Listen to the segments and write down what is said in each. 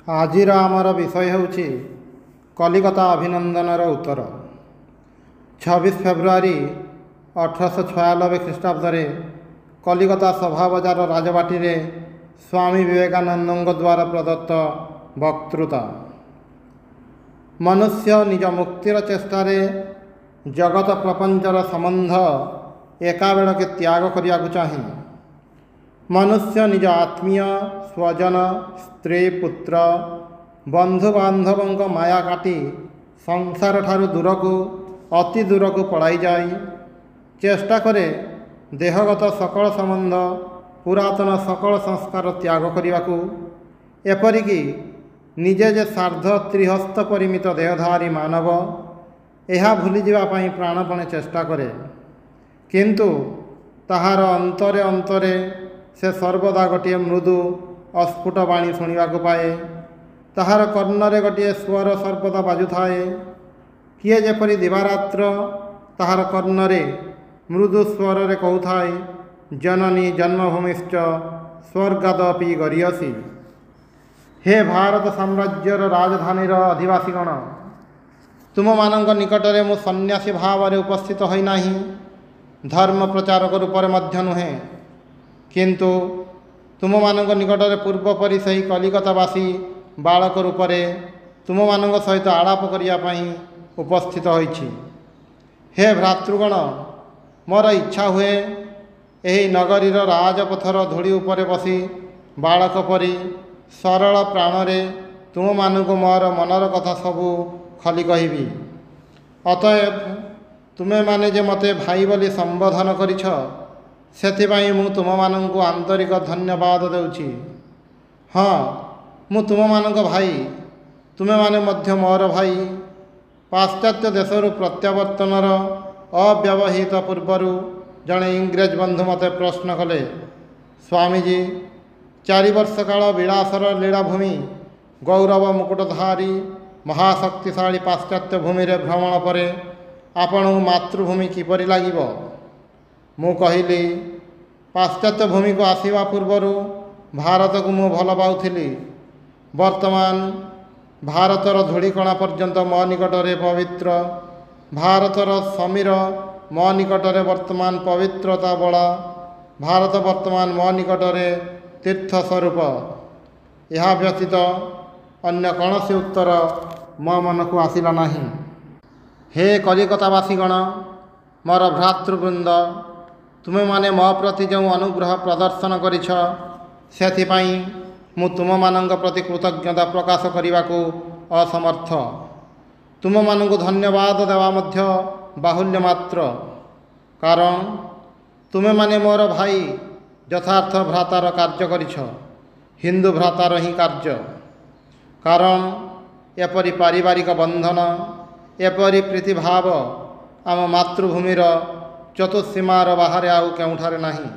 ଆଜିର ଆମର ବିଷୟ ହେଉଛି କଲିକତା ଅଭିନନ୍ଦନର ଉତ୍ତର। 26 ଫେବୃଆରୀ 1896 ଖ୍ରୀଷ୍ଟାବ୍ଦରେ କଲିକତା ସଭାବଜାର ରାଜବାଟୀରେ ସ୍ୱାମୀ ବିବେକାନନ୍ଦଙ୍କ ଦ୍ୱାରା ପ୍ରଦତ୍ତ ବକ୍ତୃତା। ମନୁଷ୍ୟ ନିଜ ମୁକ୍ତିର ଚେଷ୍ଟାରେ ଜଗତ ପ୍ରପଞ୍ଚର ସମ୍ବନ୍ଧ ଏକାବେଳକେ ତ୍ୟାଗ କରିବାକୁ ଚାହେଁ। ମନୁଷ୍ୟ ନିଜ ଆତ୍ମୀୟ ସ୍ୱଜନ ସ୍ତ୍ରୀ ପୁତ୍ର ବନ୍ଧୁବାନ୍ଧବଙ୍କ ମାୟା କାଟି ସଂସାରଠାରୁ ଦୂରକୁ ଅତି ଦୂରକୁ ପଳାଇଯାଇ ଚେଷ୍ଟା କରେ ଦେହଗତ ସକଳ ସମ୍ବନ୍ଧ ପୁରାତନ ସକଳ ସଂସ୍କାର ତ୍ୟାଗ କରିବାକୁ। ଏପରିକି ନିଜେ ଯେ ସାର୍ଦ୍ଧ ତ୍ରିହସ୍ତ ପରିମିତ ଦେହଧାରୀ ମାନବ ଏହା ଭୁଲିଯିବା ପାଇଁ ପ୍ରାଣପଣେ ଚେଷ୍ଟା କରେ, କିନ୍ତୁ ତାହାର ଅନ୍ତରେ ଅନ୍ତରେ ସେ ସର୍ବଦା ଗୋଟିଏ ମୃଦୁ ଅସ୍ଫୁଟ ବାଣୀ ଶୁଣିବାକୁ ପାଏ। ତାହାର କର୍ଣ୍ଣରେ ଗୋଟିଏ ସ୍ୱର ସର୍ବଦା ବାଜୁଥାଏ। କିଏ ଯେପରି ଦିବାରାତ୍ର ତାହାର କର୍ଣ୍ଣରେ ମୃଦୁ ସ୍ୱରରେ କହୁଥାଏ, ଜନନୀ ଜନ୍ମଭୂମିଶ୍ଚ ସ୍ୱର୍ଗାଦପି ଗରୀୟସୀ। ହେ ଭାରତ ସାମ୍ରାଜ୍ୟର ରାଜଧାନୀର ଅଧିବାସୀଗଣ, ତୁମମାନଙ୍କ ନିକଟରେ ମୁଁ ସନ୍ନ୍ୟାସୀ ଭାବରେ ଉପସ୍ଥିତ ହୋଇନାହିଁ, ଧର୍ମ ପ୍ରଚାରକ ରୂପରେ ମଧ୍ୟ ନୁହେଁ, କିନ୍ତୁ ତୁମମାନଙ୍କ ନିକଟରେ ପୂର୍ବ ପରି ସେହି କଲିକତାବାସୀ ବାଳକ ରୂପରେ ତୁମମାନଙ୍କ ସହିତ ଆଳାପ କରିବା ପାଇଁ ଉପସ୍ଥିତ ହୋଇଛି। ହେ ଭ୍ରାତୃଗଣ, ମୋର ଇଚ୍ଛା ହୁଏ ଏହି ନଗରୀର ରାଜପଥର ଧୂଳି ଉପରେ ବସି ବାଳକ ପରି ସରଳ ପ୍ରାଣରେ ତୁମମାନଙ୍କୁ ମୋର ମନର କଥା ସବୁ ଖୋଲି କହିବି। ଅତଏବ ତୁମେମାନେ ଯେ ମୋତେ ଭାଇ ବୋଲି ସମ୍ବୋଧନ କରିଛ, ସେଥିପାଇଁ ମୁଁ ତୁମମାନଙ୍କୁ ଆନ୍ତରିକ ଧନ୍ୟବାଦ ଦେଉଛି। ହଁ, ମୁଁ ତୁମମାନଙ୍କ ଭାଇ, ତୁମେମାନେ ମଧ୍ୟ ମୋର ଭାଇ। ପାଶ୍ଚାତ୍ୟ ଦେଶରୁ ପ୍ରତ୍ୟାବର୍ତ୍ତନର ଅବ୍ୟବହିତ ପୂର୍ବରୁ ଜଣେ ଇଂରେଜ ବନ୍ଧୁ ମୋତେ ପ୍ରଶ୍ନ କଲେ, ସ୍ୱାମୀଜୀ, 4 ବର୍ଷ କାଳ ବିଳାସର ଲୀଳାଭୂମି ଗୌରବ ମୁକୁଟଧାରୀ ମହାଶକ୍ତିଶାଳୀ ପାଶ୍ଚାତ୍ୟ ଭୂମିରେ ଭ୍ରମଣ ପରେ ଆପଣଙ୍କୁ ମାତୃଭୂମି କିପରି ଲାଗିବ? ମୁଁ କହିଲି, ପାଶ୍ଚାତ୍ୟ ଭୂମିକୁ ଆସିବା ପୂର୍ବରୁ ଭାରତକୁ ମୁଁ ଭଲ ପାଉଥିଲି। ବର୍ତ୍ତମାନ ଭାରତର ଧୂଳିକଣା ପର୍ଯ୍ୟନ୍ତ ମୋ ନିକଟରେ ପବିତ୍ର, ଭାରତର ସମୀର ମୋ ନିକଟରେ ବର୍ତ୍ତମାନ ପବିତ୍ରତା ବଳା, ଭାରତ ବର୍ତ୍ତମାନ ମୋ ନିକଟରେ ତୀର୍ଥ ସ୍ୱରୂପ। ଏହା ବ୍ୟତୀତ ଅନ୍ୟ କୌଣସି ଉତ୍ତର ମୋ ମନକୁ ଆସିଲା ନାହିଁ। ହେ କଲିକତାବାସୀଗଣ, ମୋର ଭ୍ରାତୃବୃନ୍ଦ, ତୁମେମାନେ ମୋ ପ୍ରତି ଯେଉଁ ଅନୁଗ୍ରହ ପ୍ରଦର୍ଶନ କରିଛ, ସେଥିପାଇଁ ମୁଁ ତୁମମାନଙ୍କ ପ୍ରତି କୃତଜ୍ଞତା ପ୍ରକାଶ କରିବାକୁ ଅସମର୍ଥ। ତୁମମାନଙ୍କୁ ଧନ୍ୟବାଦ ଦେବା ମଧ୍ୟ ବାହୁଲ୍ୟ ମାତ୍ର, କାରଣ ତୁମେମାନେ ମୋର ଭାଇ ଯଥାର୍ଥ ଭ୍ରାତାର କାର୍ଯ୍ୟ କରିଛ, ହିନ୍ଦୁ ଭ୍ରାତାର ହିଁ କାର୍ଯ୍ୟ। କାରଣ ଏପରି ପାରିବାରିକ ବନ୍ଧନ, ଏପରି ପ୍ରୀତିଭାବ ଆମ ମାତୃଭୂମିର ଚତୁଃସୀମାର ବାହାରେ ଆଉ କେଉଁଠାରେ ନାହିଁ।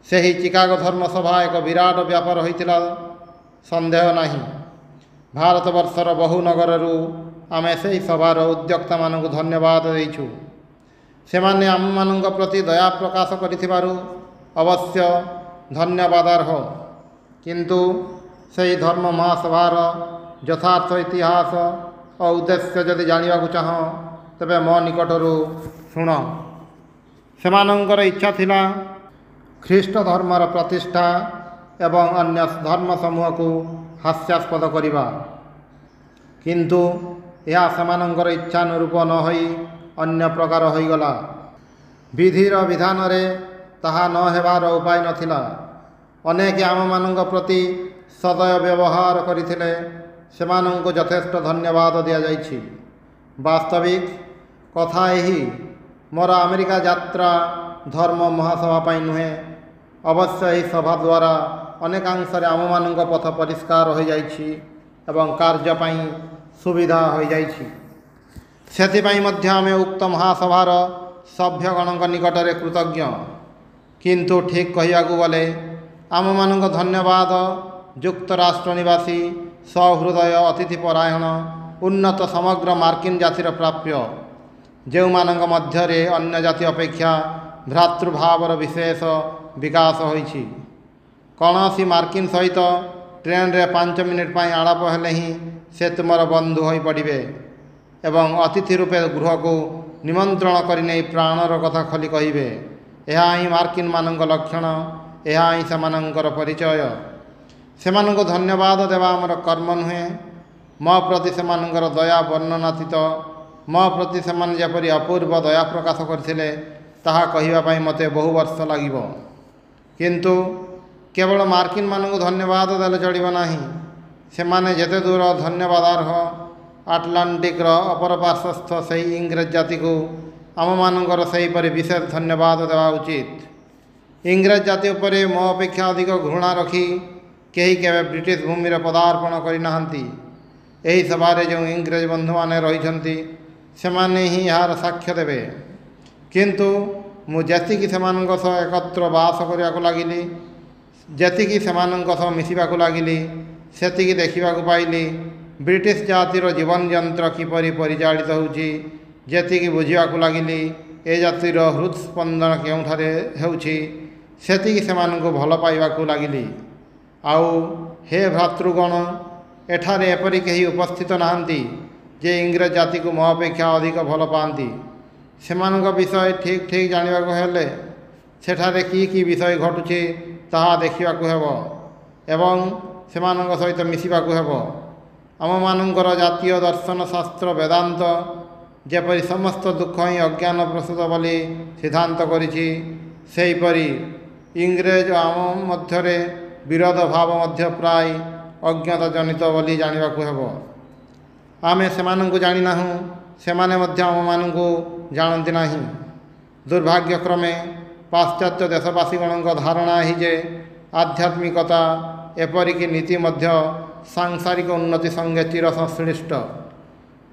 ସେହି ଚିକାଗୋ ଧର୍ମସଭା ଏକ ବିରାଟ ବ୍ୟାପାର ହୋଇଥିଲା, ସନ୍ଦେହ ନାହିଁ। ଭାରତବର୍ଷର ବହୁ ନଗରରୁ ଆମେ ସେହି ସଭାର ଉଦ୍ୟୋକ୍ତାମାନଙ୍କୁ ଧନ୍ୟବାଦ ଦେଇଛୁ। ସେମାନେ ଆମମାନଙ୍କ ପ୍ରତି ଦୟା ପ୍ରକାଶ କରିଥିବାରୁ ଅବଶ୍ୟ ଧନ୍ୟବାଦାର୍ହ। କିନ୍ତୁ ସେହି ଧର୍ମ ମହାସଭାର ଯଥାର୍ଥ ଇତିହାସ ଓ ଉଦ୍ଦେଶ୍ୟ ଯଦି ଜାଣିବାକୁ ଚାହଁ, ତେବେ ମୋ ନିକଟରୁ ଶୁଣ। ସେମାନଙ୍କର ଇଚ୍ଛା ଥିଲା ଖ୍ରୀଷ୍ଟ ଧର୍ମର ପ୍ରତିଷ୍ଠା ଏବଂ ଅନ୍ୟ ଧର୍ମ ସମୂହକୁ ହାସ୍ୟାସ୍ପଦ କରିବା, କିନ୍ତୁ ଏହା ସେମାନଙ୍କର ଇଚ୍ଛାନୁରୂପ ନ ହୋଇ ଅନ୍ୟ ପ୍ରକାର ହୋଇଗଲା। ବିଧିର ବିଧାନରେ ତାହା ନ ହେବାର ଉପାୟ ନଥିଲା। ଅନେକେ ଆମମାନଙ୍କ ପ୍ରତି ସଦୟ ବ୍ୟବହାର କରିଥିଲେ, ସେମାନଙ୍କୁ ଯଥେଷ୍ଟ ଧନ୍ୟବାଦ ଦିଆଯାଇଛି। ବାସ୍ତବିକ କଥା ଏହି, ମୋର ଆମେରିକା ଯାତ୍ରା ଧର୍ମ ମହାସଭା ପାଇଁ ନୁହେଁ। ଅବଶ୍ୟ ଏହି ସଭା ଦ୍ୱାରା ଅନେକାଂଶରେ ଆମମାନଙ୍କ ପଥ ପରିଷ୍କାର ହୋଇଯାଇଛି ଏବଂ କାର୍ଯ୍ୟ ପାଇଁ ସୁବିଧା ହୋଇଯାଇଛି। ସେଥିପାଇଁ ମଧ୍ୟ ଆମେ ଉକ୍ତ ମହାସଭାର ସଭ୍ୟଗଣଙ୍କ ନିକଟରେ କୃତଜ୍ଞ। କିନ୍ତୁ ଠିକ୍ କହିବାକୁ ଗଲେ ଆମମାନଙ୍କ ଧନ୍ୟବାଦ ଯୁକ୍ତରାଷ୍ଟ୍ର ନିବାସୀ ସହୃଦୟ ଅତିଥିପରାୟଣ ଉନ୍ନତ ସମଗ୍ର ମାର୍କିନ ଜାତିର ପ୍ରାପ୍ୟ, ଯେଉଁମାନଙ୍କ ମଧ୍ୟରେ ଅନ୍ୟ ଜାତି ଅପେକ୍ଷା ଭ୍ରାତୃଭାବର ବିଶେଷ ବିକାଶ ହୋଇଛି। କୌଣସି ମାର୍କିନ ସହିତ ଟ୍ରେନ୍ରେ 5 ମିନିଟ୍ ପାଇଁ ଆଳାପ ହେଲେ ହିଁ ସେ ତୁମର ବନ୍ଧୁ ହୋଇପଡ଼ିବେ ଏବଂ ଅତିଥି ରୂପେ ଗୃହକୁ ନିମନ୍ତ୍ରଣ କରିନେଇ ପ୍ରାଣର କଥା ଖୋଲି କହିବେ। ଏହା ହିଁ ମାର୍କିନ୍ମାନଙ୍କ ଲକ୍ଷଣ, ଏହା ହିଁ ସେମାନଙ୍କର ପରିଚୟ। ସେମାନଙ୍କୁ ଧନ୍ୟବାଦ ଦେବା ଆମର କର୍ମ ନୁହେଁ। ମୋ ପ୍ରତି ସେମାନଙ୍କର ଦୟା ବର୍ଣ୍ଣନାତୀତ। ମୋ ପ୍ରତି ସେମାନେ ଯେପରି ଅପୂର୍ବ ଦୟା ପ୍ରକାଶ କରିଥିଲେ ତାହା କହିବା ପାଇଁ ମୋତେ ବହୁ ବର୍ଷ ଲାଗିବ। କିନ୍ତୁ କେବଳ ମାର୍କିନ୍ମାନଙ୍କୁ ଧନ୍ୟବାଦ ଦେଲେ ଚଳିବ ନାହିଁ। ସେମାନେ ଯେତେ ଦୂର ଧନ୍ୟବାଦାର୍ହ, ଆଟଲାଣ୍ଟିକ୍ର ଅପର ପାର୍ଶ୍ୱସ୍ଥ ସେହି ଇଂରେଜ ଜାତିକୁ ଆମମାନଙ୍କର ସେହିପରି ବିଶେଷ ଧନ୍ୟବାଦ ଦେବା ଉଚିତ। ଇଂରେଜ ଜାତି ଉପରେ ମୋ ଅପେକ୍ଷା ଅଧିକ ଘୃଣା ରଖି କେହି କେବେ ବ୍ରିଟିଶ ଭୂମିରେ ପଦାର୍ପଣ କରିନାହାନ୍ତି। ଏହି ସଭାରେ ଯେଉଁ ଇଂରେଜ ବନ୍ଧୁମାନେ ରହିଛନ୍ତି ସେମାନେ ହିଁ ଏହାର ସାକ୍ଷ୍ୟ ଦେବେ। କିନ୍ତୁ ମୁଁ ଯେତିକି ସେମାନଙ୍କ ସହ ଏକତ୍ର ବାସ କରିବାକୁ ଲାଗିଲି, ଯେତିକି ସେମାନଙ୍କ ସହ ମିଶିବାକୁ ଲାଗିଲି, ସେତିକି ଦେଖିବାକୁ ପାଇଲି ବ୍ରିଟିଶ ଜାତିର ଜୀବନ ଯନ୍ତ୍ର କିପରି ପରିଚାଳିତ ହେଉଛି। ଯେତିକି ବୁଝିବାକୁ ଲାଗିଲି ଏ ଜାତିର ହୃତ୍ସ୍ପନ୍ଦନ କେଉଁଠାରେ ହେଉଛି, ସେତିକି ସେମାନଙ୍କୁ ଭଲ ପାଇବାକୁ ଲାଗିଲି। ଆଉ ହେ ଭ୍ରାତୃଗଣ, ଏଠାରେ ଏପରି କେହି ଉପସ୍ଥିତ ନାହାନ୍ତି ଯେ ଇଂରେଜ ଜାତିକୁ ମୋ ଅପେକ୍ଷା ଅଧିକ ଭଲ ପାଆନ୍ତି। ସେମାନଙ୍କ ବିଷୟ ଠିକ୍ ଜାଣିବାକୁ ହେଲେ ସେଠାରେ କି ବିଷୟ ଘଟୁଛି ତାହା ଦେଖିବାକୁ ହେବ ଏବଂ ସେମାନଙ୍କ ସହିତ ମିଶିବାକୁ ହେବ। ଆମମାନଙ୍କର ଜାତୀୟ ଦର୍ଶନ ଶାସ୍ତ୍ର ବେଦାନ୍ତ ଯେପରି ସମସ୍ତ ଦୁଃଖ ହିଁ ଅଜ୍ଞାନ ପ୍ରସୂତ ବୋଲି ସିଦ୍ଧାନ୍ତ କରିଛି, ସେହିପରି ଇଂରେଜ ଆମ ମଧ୍ୟରେ ବିରୋଧ ଭାବ ମଧ୍ୟ ପ୍ରାୟ ଅଜ୍ଞତା ଜନିତ ବୋଲି ଜାଣିବାକୁ ହେବ। ଆମେ ସେମାନଙ୍କୁ ଜାଣିନାହୁଁ, ସେମାନେ ମଧ୍ୟ ଆମମାନଙ୍କୁ ଜାଣନ୍ତି ନାହିଁ। ଦୁର୍ଭାଗ୍ୟକ୍ରମେ ପାଶ୍ଚାତ୍ୟ ଦେଶବାସୀଗଣଙ୍କ ଧାରଣା ଏହି ଯେ ଆଧ୍ୟାତ୍ମିକତା ଏପରିକି ନୀତି ମଧ୍ୟ ସାଂସାରିକ ଉନ୍ନତି ସଙ୍ଗେ ଚିର ସଂଶ୍ଳିଷ୍ଟ।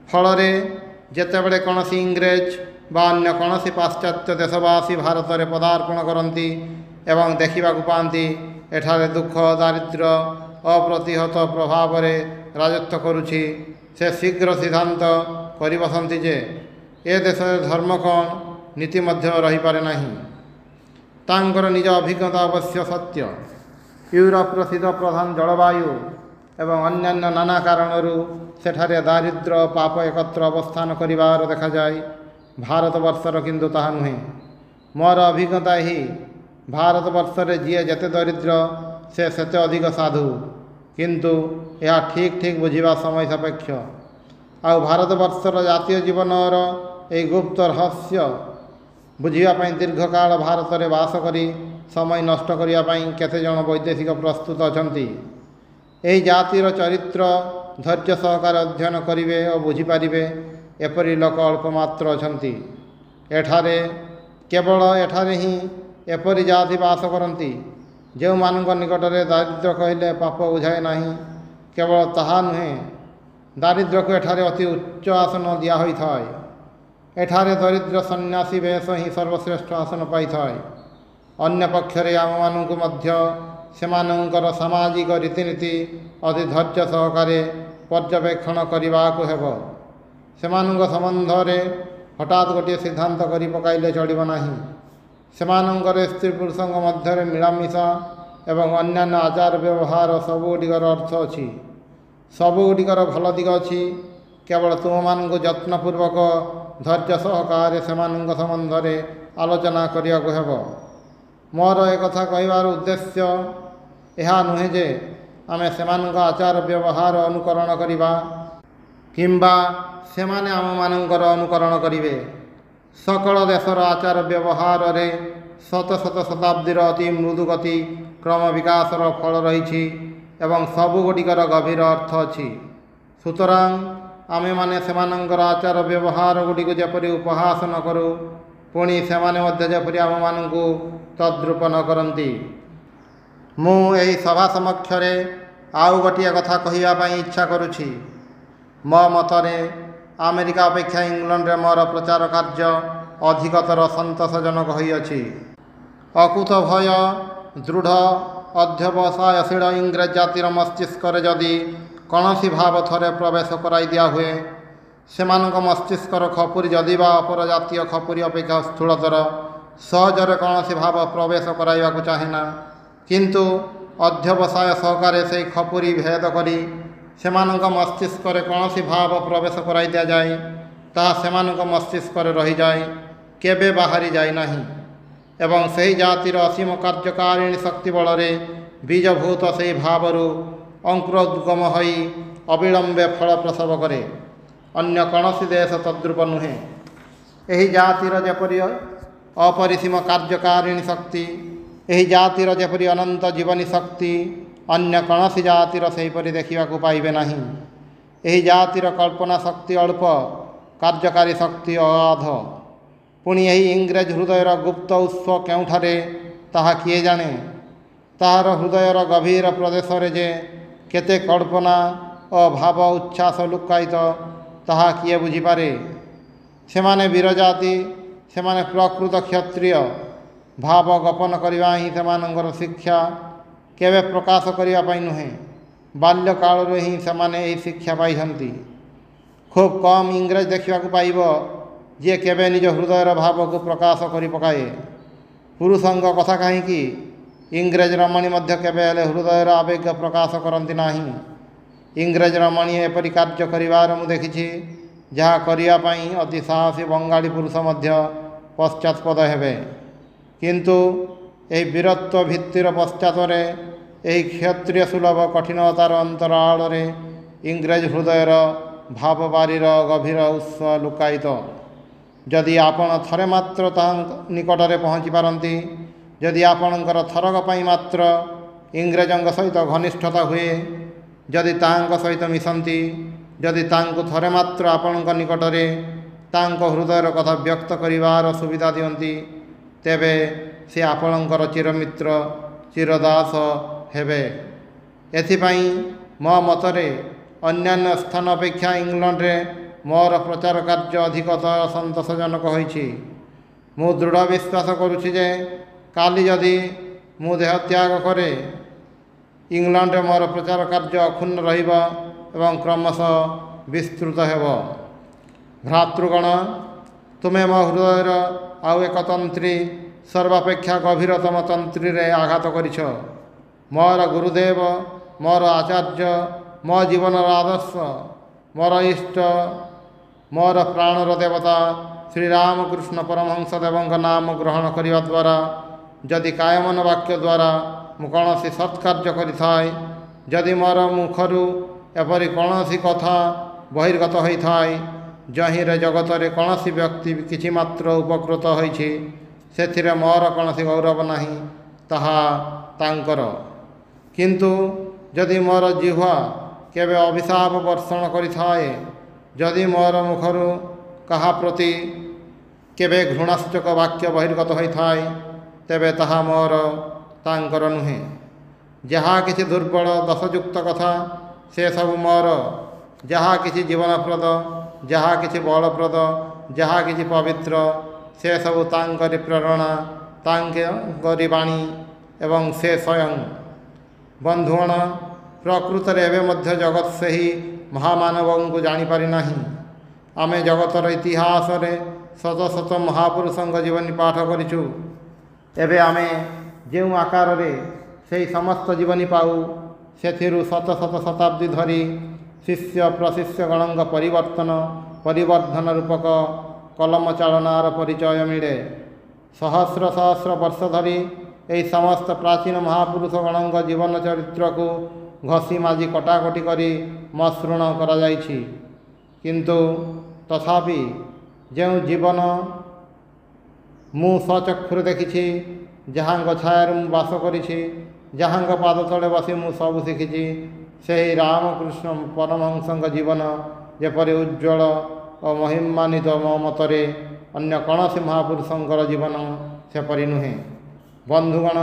ଫଳରେ ଯେତେବେଳେ କୌଣସି ଇଂରେଜ ବା ଅନ୍ୟ କୌଣସି ପାଶ୍ଚାତ୍ୟ ଦେଶବାସୀ ଭାରତରେ ପଦାର୍ପଣ କରନ୍ତି ଏବଂ ଦେଖିବାକୁ ପାଆନ୍ତି ଏଠାରେ ଦୁଃଖ ଦାରିଦ୍ର୍ୟ ଅପ୍ରତିହତ ପ୍ରଭାବରେ ରାଜତ୍ୱ କରୁଛି, ସେ ଶୀଘ୍ର ସିଦ୍ଧାନ୍ତ କରିବସନ୍ତି ଯେ ଏ ଦେଶରେ ଧର୍ମ କ'ଣ, ନୀତି ମଧ୍ୟ ରହିପାରେ ନାହିଁ। ତାଙ୍କର ନିଜ ଅଭିଜ୍ଞତା ଅବଶ୍ୟ ସତ୍ୟ। ୟୁରୋପର ଶୀତ ପ୍ରଧାନ ଜଳବାୟୁ ଏବଂ ଅନ୍ୟାନ୍ୟ ନାନା କାରଣରୁ ସେଠାରେ ଦାରିଦ୍ର୍ୟ ପାପ ଏକତ୍ର ଅବସ୍ଥାନ କରିବାର ଦେଖାଯାଏ। ଭାରତବର୍ଷର କିନ୍ତୁ ତାହା ନୁହେଁ। ମୋର ଅଭିଜ୍ଞତା ଏହି, ଭାରତବର୍ଷରେ ଯିଏ ଯେତେ ଦରିଦ୍ର ସେ ସେତେ ଅଧିକ ସାଧୁ। କିନ୍ତୁ ଏହା ଠିକ୍ ବୁଝିବା ସମୟ ସାପେକ୍ଷ। ଆଉ ଭାରତବର୍ଷର ଜାତୀୟ ଜୀବନର ଏହି ଗୁପ୍ତ ରହସ୍ୟ ବୁଝିବା ପାଇଁ ଦୀର୍ଘକାଳ ଭାରତରେ ବାସ କରି ସମୟ ନଷ୍ଟ କରିବା ପାଇଁ କେତେଜଣ ବୈଦେଶିକ ପ୍ରସ୍ତୁତ ଅଛନ୍ତି। ଏହି ଜାତିର ଚରିତ୍ର ଧୈର୍ଯ୍ୟ ସହକାରେ ଅଧ୍ୟୟନ କରିବେ ଓ ବୁଝିପାରିବେ ଏପରି ଲୋକ ଅଳ୍ପ ମାତ୍ର ଅଛନ୍ତି। ଏଠାରେ ହିଁ ଏପରି ଜାତି ବାସ କରନ୍ତି ଯେଉଁମାନଙ୍କ ନିକଟରେ ଦାରିଦ୍ର୍ୟ କହିଲେ ପାପ ବୁଝାଏ ନାହିଁ। କେବଳ ତାହା ନୁହେଁ, ଦାରିଦ୍ର୍ୟକୁ ଏଠାରେ ଅତି ଉଚ୍ଚ ଆସନ ଦିଆ ହୋଇଥାଏ। ଏଠାରେ ଦରିଦ୍ର ସନ୍ନ୍ୟାସୀ ବେଶ ହିଁ ସର୍ବଶ୍ରେଷ୍ଠ ଆସନ ପାଇଥାଏ। ଅନ୍ୟପକ୍ଷରେ ଆମମାନଙ୍କୁ ମଧ୍ୟ ସେମାନଙ୍କର ସାମାଜିକ ରୀତିନୀତି ଅତି ଧୈର୍ଯ୍ୟ ସହକାରେ ପର୍ଯ୍ୟବେକ୍ଷଣ କରିବାକୁ ହେବ। ସେମାନଙ୍କ ସମ୍ବନ୍ଧରେ ହଠାତ୍ ଗୋଟିଏ ସିଦ୍ଧାନ୍ତ କରି ପକାଇଲେ ଚଳିବ ନାହିଁ। ସେମାନଙ୍କର ସ୍ତ୍ରୀ ପୁରୁଷଙ୍କ ମଧ୍ୟରେ ମିଳାମିଶା ଏବଂ ଅନ୍ୟାନ୍ୟ ଆଚାର ବ୍ୟବହାର ସବୁଗୁଡ଼ିକର ଅର୍ଥ ଅଛି, ସବୁଗୁଡ଼ିକର ଭଲ ଦିଗ ଅଛି। କେବଳ ତୁମମାନଙ୍କୁ ଯତ୍ନପୂର୍ବକ ଧୈର୍ଯ୍ୟ ସହକାରେ ସେମାନଙ୍କ ସମ୍ବନ୍ଧରେ ଆଲୋଚନା କରିବାକୁ ହେବ। ମୋର ଏକଥା କହିବାର ଉଦ୍ଦେଶ୍ୟ ଏହା ନୁହେଁ ଯେ ଆମେ ସେମାନଙ୍କ ଆଚାର ବ୍ୟବହାର ଅନୁକରଣ କରିବା କିମ୍ବା ସେମାନେ ଆମମାନଙ୍କର ଅନୁକରଣ କରିବେ। ସକଳ ଦେଶର ଆଚାର ବ୍ୟବହାରରେ ଶତ ଶତାବ୍ଦୀର ଅତି ମୃଦୁଗତି କ୍ରମ ବିକାଶର ଫଳ ରହିଛି ଏବଂ ସବୁଗୁଡ଼ିକର ଗଭୀର ଅର୍ଥ ଅଛି। ସୁତରାଂ ଆମେମାନେ ସେମାନଙ୍କର ଆଚାର ବ୍ୟବହାର ଗୁଡ଼ିକୁ ଯେପରି ଉପହାସ ନ କରୁ, ପୁଣି ସେମାନେ ମଧ୍ୟ ଯେପରି ଆମମାନଙ୍କୁ ତଦ୍ରୂପ ନ କରନ୍ତି। ମୁଁ ଏହି ସଭା ସମକ୍ଷରେ ଆଉ ଗୋଟିଏ କଥା କହିବା ପାଇଁ ଇଚ୍ଛା କରୁଛି। ମୋ ମତରେ ଆମେରିକା ଅପେକ୍ଷା ଇଂଲଣ୍ଡରେ ମୋର ପ୍ରଚାର କାର୍ଯ୍ୟ ଅଧିକତର ସନ୍ତୋଷଜନକ ହୋଇଅଛି। ଅକୁତ ଭୟ ଦୃଢ଼ ଅଧ୍ୟବସାୟଶୀଳ ଇଂରେଜ ଜାତିର ମସ୍ତିଷ୍କରେ ଯଦି କୌଣସି ଭାବ ଥରେ ପ୍ରବେଶ କରାଇ ଦିଆହୁଏ, ସେମାନଙ୍କ ମସ୍ତିଷ୍କର ଖପୁରି ଯଦି ବା ଅପର ଜାତୀୟ ଖପୁରି ଅପେକ୍ଷା ସ୍ଥୂଳତର, ସହଜରେ କୌଣସି ଭାବ ପ୍ରବେଶ କରାଇବାକୁ ଚାହେଁ ନା। କିନ୍ତୁ ଅଧ୍ୟବସାୟ ସହକାରେ ସେହି ଖପୁରି ଭେଦ କରି ସେମାନଙ୍କ ମସ୍ତିଷ୍କରେ କୌଣସି ଭାବ ପ୍ରବେଶ କରାଇ ଦିଆଯାଏ, ତାହା ସେମାନଙ୍କ ମସ୍ତିଷ୍କରେ ରହିଯାଏ, କେବେ ବାହାରି ଯାଇନାହିଁ ଏବଂ ସେହି ଜାତିର ଅସୀମ କାର୍ଯ୍ୟକାରିଣୀ ଶକ୍ତି ବଳରେ ବୀଜଭୂତ ସେହି ଭାବରୁ ଅଙ୍କୁରୋଦ୍ଗମ ହୋଇ ଅବିଳମ୍ବେ ଫଳ ପ୍ରସବ କରେ। ଅନ୍ୟ କୌଣସି ଦେଶ ତଦ୍ରୂପ ନୁହେଁ। ଏହି ଜାତିର ଯେପରି ଅପରିସୀମ କାର୍ଯ୍ୟକାରିଣୀ ଶକ୍ତି, ଏହି ଜାତିର ଯେପରି ଅନନ୍ତ ଜୀବନୀ ଶକ୍ତି, ଅନ୍ୟ କୌଣସି ଜାତିର ସେହିପରି ଦେଖିବାକୁ ପାଇବେ ନାହିଁ। ଏହି ଜାତିର କଳ୍ପନା ଶକ୍ତି ଅଳ୍ପ, କାର୍ଯ୍ୟକାରୀ ଶକ୍ତି ଅଗାଧ। ପୁଣି ଏହି ଇଂରେଜ ହୃଦୟର ଗୁପ୍ତ ଉତ୍ସ କେଉଁଠାରେ ତାହା କିଏ ଜାଣେ? ତାହାର ହୃଦୟର ଗଭୀର ପ୍ରଦେଶରେ ଯେ କେତେ କଳ୍ପନା ଓ ଭାବ ଉଚ୍ଛ୍ୱାସ ଲୁକ୍କାୟିତ, ତାହା କିଏ ବୁଝିପାରେ? ସେମାନେ ବୀରଜାତି, ସେମାନେ ପ୍ରକୃତ କ୍ଷତ୍ରିୟ। ଭାବ ଗୋପନ କରିବା ହିଁ ସେମାନଙ୍କର ଶିକ୍ଷା, କେବେ ପ୍ରକାଶ କରିବା ପାଇଁ ନୁହେଁ। ବାଲ୍ୟକାଳରୁ ହିଁ ସେମାନେ ଏହି ଶିକ୍ଷା ପାଇଛନ୍ତି। ଖୁବ୍ କମ୍ ଇଂରେଜ ଦେଖିବାକୁ ପାଇବ ଯିଏ କେବେ ନିଜ ହୃଦୟର ଭାବକୁ ପ୍ରକାଶ କରି ପକାଏ। ପୁରୁଷଙ୍କ କଥା କାହିଁକି, ଇଂରେଜ ରମଣୀ ମଧ୍ୟ କେବେ ହେଲେ ହୃଦୟର ଆବେଗ ପ୍ରକାଶ କରନ୍ତି ନାହିଁ। ଇଂରେଜ ରମଣୀ ଏପରି କାର୍ଯ୍ୟ କରିବାର ମୁଁ ଦେଖିଛି, ଯାହା କରିବା ପାଇଁ ଅତି ସାହସୀ ବଙ୍ଗାଳୀ ପୁରୁଷ ମଧ୍ୟ ପଶ୍ଚାତ୍ପଦ ହେବେ। କିନ୍ତୁ ଏହି ବୀରତ୍ୱ ଭିତ୍ତିର ପଶ୍ଚାତରେ, ଏହି କ୍ଷତ୍ରିୟ ସୁଲଭ କଠିନତାର ଅନ୍ତରାଳରେ ଇଂରେଜ ହୃଦୟର ଭାବବାରୀର ଗଭୀର ଉତ୍ସ ଲୁକାୟିତ। ଯଦି ଆପଣ ଥରେ ମାତ୍ର ତାହା ନିକଟରେ ପହଞ୍ଚି ପାରନ୍ତି, ଯଦି ଆପଣଙ୍କର ଥରକ ପାଇଁ ମାତ୍ର ଇଂରେଜଙ୍କ ସହିତ ଘନିଷ୍ଠତା ହୁଏ, ଯଦି ତାହାଙ୍କ ସହିତ ମିଶନ୍ତି, ଯଦି ତାଙ୍କୁ ଥରେ ମାତ୍ର ଆପଣଙ୍କ ନିକଟରେ ତାଙ୍କ ହୃଦୟର କଥା ବ୍ୟକ୍ତ କରିବାର ସୁବିଧା ଦିଅନ୍ତି, ତେବେ ସେ ଆପଣଙ୍କର ଚିରମିତ୍ର, ଚିରଦାସ ହେବେ। ଏଥିପାଇଁ ମୋ ମତରେ ଅନ୍ୟାନ୍ୟ ସ୍ଥାନ ଅପେକ୍ଷା ଇଂଲଣ୍ଡରେ ମୋର ପ୍ରଚାର କାର୍ଯ୍ୟ ଅଧିକତର ସନ୍ତୋଷଜନକ ହୋଇଛି। ମୁଁ ଦୃଢ଼ ବିଶ୍ୱାସ କରୁଛି ଯେ କାଲି ଯଦି ମୁଁ ଦେହତ୍ୟାଗ କରେ, ଇଂଲଣ୍ଡରେ ମୋର ପ୍ରଚାର କାର୍ଯ୍ୟ ଅକ୍ଷୁଣ୍ଣ ରହିବ ଏବଂ କ୍ରମଶଃ ବିସ୍ତୃତ ହେବ। ଭ୍ରାତୃଗଣ, ତୁମେ ମୋ ହୃଦୟର ଆଉ ଏକ ତନ୍ତ୍ରୀ, ସର୍ବାପେକ୍ଷା ଗଭୀରତମ ତନ୍ତ୍ରୀରେ ଆଘାତ କରିଛ। ମୋର ଗୁରୁଦେବ, ମୋର ଆଚାର୍ଯ୍ୟ, ମୋ ଜୀବନର ଆଦର୍ଶ, ମୋର ଇଷ୍ଟ, ମୋର ପ୍ରାଣର ଦେବତା ଶ୍ରୀରାମକୃଷ୍ଣ ପରମହଂସ ଦେବଙ୍କ ନାମ ଗ୍ରହଣ କରିବା ଦ୍ୱାରା ଯଦି କାୟମନ ବାକ୍ୟ ଦ୍ୱାରା ମୁଁ କୌଣସି ସତ୍କାର୍ଯ୍ୟ କରିଥାଏ, ଯଦି ମୋର ମୁଖରୁ ଏପରି କୌଣସି କଥା ବହିର୍ଗତ ହୋଇଥାଏ ଯହିଁରେ ଜଗତରେ କୌଣସି ବ୍ୟକ୍ତି କିଛି ମାତ୍ର ଉପକୃତ ହୋଇଛି, ସେଥିରେ ମୋର କୌଣସି ଗୌରବ ନାହିଁ, ତାହା ତାଙ୍କର। କିନ୍ତୁ ଯଦି ମୋର ଜିହ୍ୱା କେବେ ଅଭିଶାପ ବର୍ଷଣ କରିଥାଏ, ଯଦି ମୋର ମୁଖରୁ କାହା ପ୍ରତି କେବେ ଘୃଣାସୂଚକ ବାକ୍ୟ ବହିର୍ଗତ ହୋଇଥାଏ, ତେବେ ତାହା ମୋର, ତାଙ୍କର ନୁହେଁ। ଯାହା କିଛି ଦୁର୍ବଳ ଦୋଷଯୁକ୍ତ କଥା, ସେସବୁ ମୋର। ଯାହା କିଛି ଜୀବନପ୍ରଦ, ଯାହା କିଛି ବଳପ୍ରଦ, ଯାହା କିଛି ପବିତ୍ର, ସେସବୁ ତାଙ୍କରି ପ୍ରେରଣା, ତାଙ୍କରି ବାଣୀ ଏବଂ ସେ ସ୍ୱୟଂ। ବନ୍ଧୁଗଣ, ପ୍ରକୃତରେ ଏବେ ମଧ୍ୟ ଜଗତ ସେହି ମହାମାନବଙ୍କୁ ଜାଣିପାରି ନାହିଁ। ଆମେ ଜଗତର ଇତିହାସରେ ଶତ ଶତ ମହାପୁରୁଷଙ୍କ ଜୀବନୀ ପାଠ କରିଛୁ। ଏବେ ଆମେ ଯେଉଁ ଆକାରରେ ସେହି ସମସ୍ତ ଜୀବନୀ ପାଉ, ସେଥିରୁ ଶତ ଶତ ଶତାବ୍ଦୀ ଧରି ଶିଷ୍ୟ ପ୍ରଶିଷ୍ୟଗଣଙ୍କ ପରିବର୍ଦ୍ଧନ ରୂପକ କଲମ ଚାଳନାର ପରିଚୟ ମିଳେ। ସହସ୍ର ସହସ୍ର ବର୍ଷ ଧରି ଏହି ସମସ୍ତ ପ୍ରାଚୀନ ମହାପୁରୁଷଗଣଙ୍କ ଜୀବନ ଚରିତ୍ରକୁ ଘଷି ମାଜି କଟାକଟି କରି ମସୃଣ କରାଯାଇଛି। କିନ୍ତୁ ତଥାପି ଯେଉଁ ଜୀବନ ମୁଁ ସ୍ୱଚକ୍ଷୁରେ ଦେଖିଛି, ଯାହାଙ୍କ ଛାୟାରେ ମୁଁ ବାସ କରିଛି, ଯାହାଙ୍କ ପାଦ ତଳେ ବସି ମୁଁ ସବୁ ଶିଖିଛି, ସେହି ରାମକୃଷ୍ଣ ପରମହଂସଙ୍କ ଜୀବନ ଯେପରି ଉଜ୍ଜ୍ୱଳ ଓ ମହିମାନ୍ୱିତ, ମୋ ମତରେ ଅନ୍ୟ କୌଣସି ମହାପୁରୁଷଙ୍କର ଜୀବନ ସେପରି ନୁହେଁ। ବନ୍ଧୁଗଣ,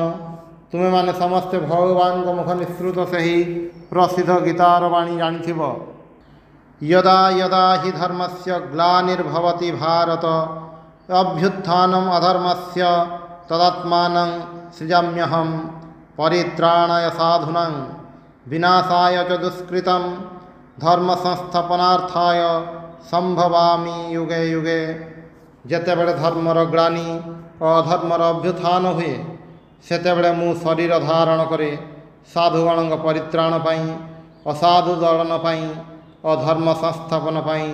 ତୁମେମାନେ ସମସ୍ତେ ଭଗବାନଙ୍କ ମୁଖ ନିଃସୃତ ସେହି ପ୍ରସିଦ୍ଧ ଗୀତାର ବାଣୀ ଜାଣିଥିବ। यदा यदा हि धर्मस्य ग्लानिर्भवति भारत अभ्युत्थानम् अधर्मस्य तदात्मानं सृजाम्यहं परित्राणाय साधूनां विनाशाय च दुष्कृतं धर्म संस्थापनार्थाय संभवामि युगे युगे। ଯେତେବେଳେ ଧର୍ମର ଗ୍ଳାନି ଓ ଅଧର୍ମର ଅଭ୍ୟୁତ୍ଥାନ ହୁଏ, ସେତେବେଳେ ମୁଁ ଶରୀର ଧାରଣ କରେ ସାଧୁଗଣଙ୍କ ପରିତ୍ରାଣ ପାଇଁ, ଅସାଧୁ ଦଳନ ପାଇଁ, ଅଧର୍ମ ସଂସ୍ଥାପନ ପାଇଁ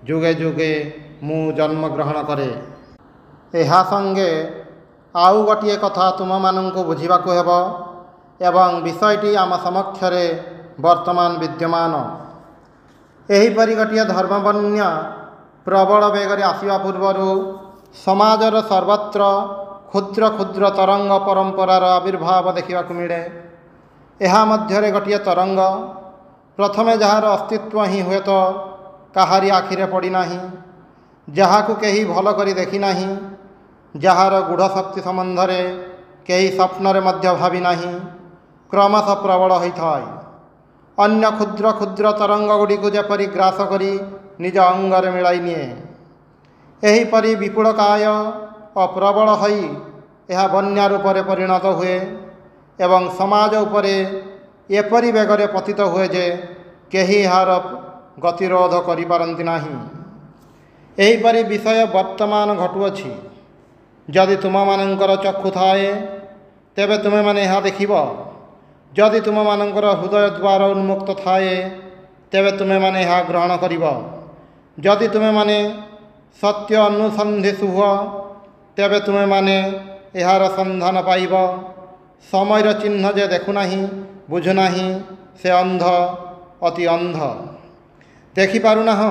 ଯୁଗେ ଯୁଗେ ମୁଁ ଜନ୍ମଗ୍ରହଣ କରେ। ଏହା ସଙ୍ଗେ ଆଉ ଗୋଟିଏ କଥା ତୁମମାନଙ୍କୁ ବୁଝିବାକୁ ହେବ ଏବଂ ବିଷୟଟି ଆମ ସମକ୍ଷରେ ବର୍ତ୍ତମାନ ବିଦ୍ୟମାନ। ଏହିପରି ଗୋଟିଏ ଧର୍ମବନ୍ୟା ପ୍ରବଳ ବେଗରେ ଆସିବା ପୂର୍ବରୁ ସମାଜର ସର୍ବତ୍ର କ୍ଷୁଦ୍ର କ୍ଷୁଦ୍ର ତରଙ୍ଗ ପରମ୍ପରାର ଆବିର୍ଭାବ ଦେଖିବାକୁ ମିଳେ। ଏହା ମଧ୍ୟରେ ଗୋଟିଏ ତରଙ୍ଗ, ପ୍ରଥମେ ଯାହାର ଅସ୍ତିତ୍ୱ ହିଁ ହୁଏତ କାହାରି ଆଖିରେ ପଡ଼ିନାହିଁ, ଯାହାକୁ କେହି ଭଲ କରି ଦେଖିନାହିଁ, ଯାହାର ଗୂଢ଼ ଶକ୍ତି ସମ୍ବନ୍ଧରେ କେହି ସ୍ୱପ୍ନରେ ମଧ୍ୟ ଭାବି ନାହିଁ, କ୍ରମଶଃ ପ୍ରବଳ ହୋଇଥାଏ। ଅନ୍ୟ କ୍ଷୁଦ୍ର କ୍ଷୁଦ୍ର ତରଙ୍ଗ ଗୁଡ଼ିକୁ ଯେପରି ଗ୍ରାସ କରି ନିଜ ଅଙ୍ଗରେ ମିଳାଇ ନିଏ, ଏହିପରି ବିପୁଳକାୟ ଓ ପ୍ରବଳ ହୋଇ ଏହା ବନ୍ୟା ରୂପରେ ପରିଣତ ହୁଏ ଏବଂ ସମାଜ ଉପରେ ଏପରି ବେଗରେ ପତିତ ହୁଏ ଯେ କେହି ଏହାର ଗତିରୋଧ କରିପାରନ୍ତି ନାହିଁ। ଏହିପରି ବିଷୟ ବର୍ତ୍ତମାନ ଘଟୁଅଛି। ଯଦି ତୁମମାନଙ୍କର ଚକ୍ଷୁ ଥାଏ ତେବେ ତୁମେମାନେ ଏହା ଦେଖିବ। ଯଦି ତୁମମାନଙ୍କର ହୃଦୟ ଦ୍ୱାର ଉନ୍ମୁକ୍ତ ଥାଏ ତେବେ ତୁମେମାନେ ଏହା ଗ୍ରହଣ କରିବ। ଯଦି ତୁମେମାନେ ସତ୍ୟ ଅନୁସନ୍ଧିତ୍ସୁ ହୁଅ ତେବେ ତୁମେମାନେ ଏହାର ସନ୍ଧାନ ପାଇବ। ସମୟର ଚିହ୍ନ ଯେ ଦେଖୁନାହିଁ, ବୁଝୁନାହିଁ, ସେ ଅନ୍ଧ, ଅତି ଅନ୍ଧ। ଦେଖିପାରୁନାହଁ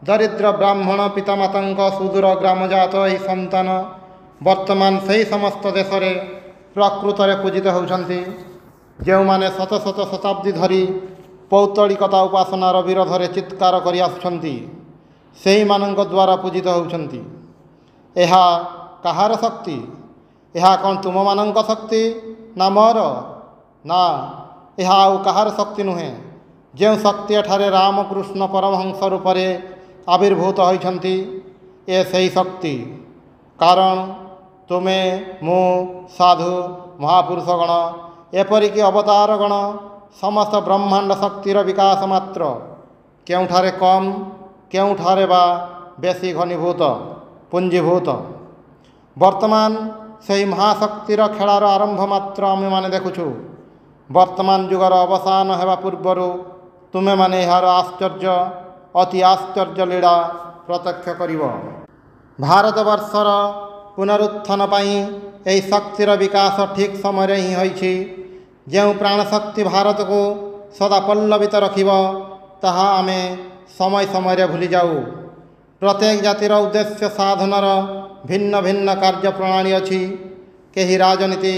ଦରିଦ୍ର ବ୍ରାହ୍ମଣ ପିତାମାତାଙ୍କ ସୁଦୂର ଗ୍ରାମଜାତ ଏହି ସନ୍ତାନ ବର୍ତ୍ତମାନ ସେହି ସମସ୍ତ ଦେଶରେ ପ୍ରକୃତରେ ପୂଜିତ ହେଉଛନ୍ତି ଯେଉଁମାନେ ଶତ ଶତ ଶତାବ୍ଦୀ ଧରି ପୌତ୍ତଳିକତା ଉପାସନାର ବିରୋଧରେ ଚିତ୍କାର କରି ଆସୁଛନ୍ତି। ସେହିମାନଙ୍କ ଦ୍ୱାରା ପୂଜିତ ହେଉଛନ୍ତି। ଏହା କାହାର ଶକ୍ତି? ଏହା କ'ଣ ତୁମମାନଙ୍କ ଶକ୍ତି ନା ମୋର? ନା, ଏହା ଆଉ କାହାର ଶକ୍ତି ନୁହେଁ। ଯେଉଁ ଶକ୍ତି ଏଠାରେ ରାମକୃଷ୍ଣ ପରମହଂସ ରୂପରେ ଆବିର୍ଭୂତ ହୋଇଛନ୍ତି, ଏ ସେହି ଶକ୍ତି। କାରଣ ତୁମେ, ମୁଁ, ସାଧୁ, ମହାପୁରୁଷଗଣ, ଏପରିକି ଅବତାରଗଣ ସମସ୍ତ ବ୍ରହ୍ମାଣ୍ଡ ଶକ୍ତିର ବିକାଶ ମାତ୍ର। କେଉଁଠାରେ କମ୍, କେଉଁଠାରେ ବା ବେଶୀ ଘନୀଭୂତ, ପୁଞ୍ଜୀଭୂତ। ବର୍ତ୍ତମାନ ସେହି ମହାଶକ୍ତିର ଖେଳର ଆରମ୍ଭ ମାତ୍ର ଆମେମାନେ ଦେଖୁଛୁ। ବର୍ତ୍ତମାନ ଯୁଗର ଅବସାନ ହେବା ପୂର୍ବରୁ ତୁମେମାନେ ଏହାର ଆଶ୍ଚର୍ଯ୍ୟ, ଅତି ଆଶ୍ଚର୍ଯ୍ୟ ଲୀଳା ପ୍ରତ୍ୟକ୍ଷ କରିବ। ଭାରତବର୍ଷର ପୁନରୁତ୍ଥାନ ପାଇଁ ଏହି ଶକ୍ତିର ବିକାଶ ଠିକ୍ ସମୟରେ ହିଁ ହୋଇଛି। ଯେଉଁ ପ୍ରାଣଶକ୍ତି ଭାରତକୁ ସଦା ପଲ୍ଲବିତ ରଖିବ ତାହା ଆମେ ସମୟ ସମୟରେ ଭୁଲିଯାଉ। ପ୍ରତ୍ୟେକ ଜାତିର ଉଦ୍ଦେଶ୍ୟ ସାଧନର ଭିନ୍ନ ଭିନ୍ନ କାର୍ଯ୍ୟପ୍ରଣାଳୀ ଅଛି। କେହି ରାଜନୀତି,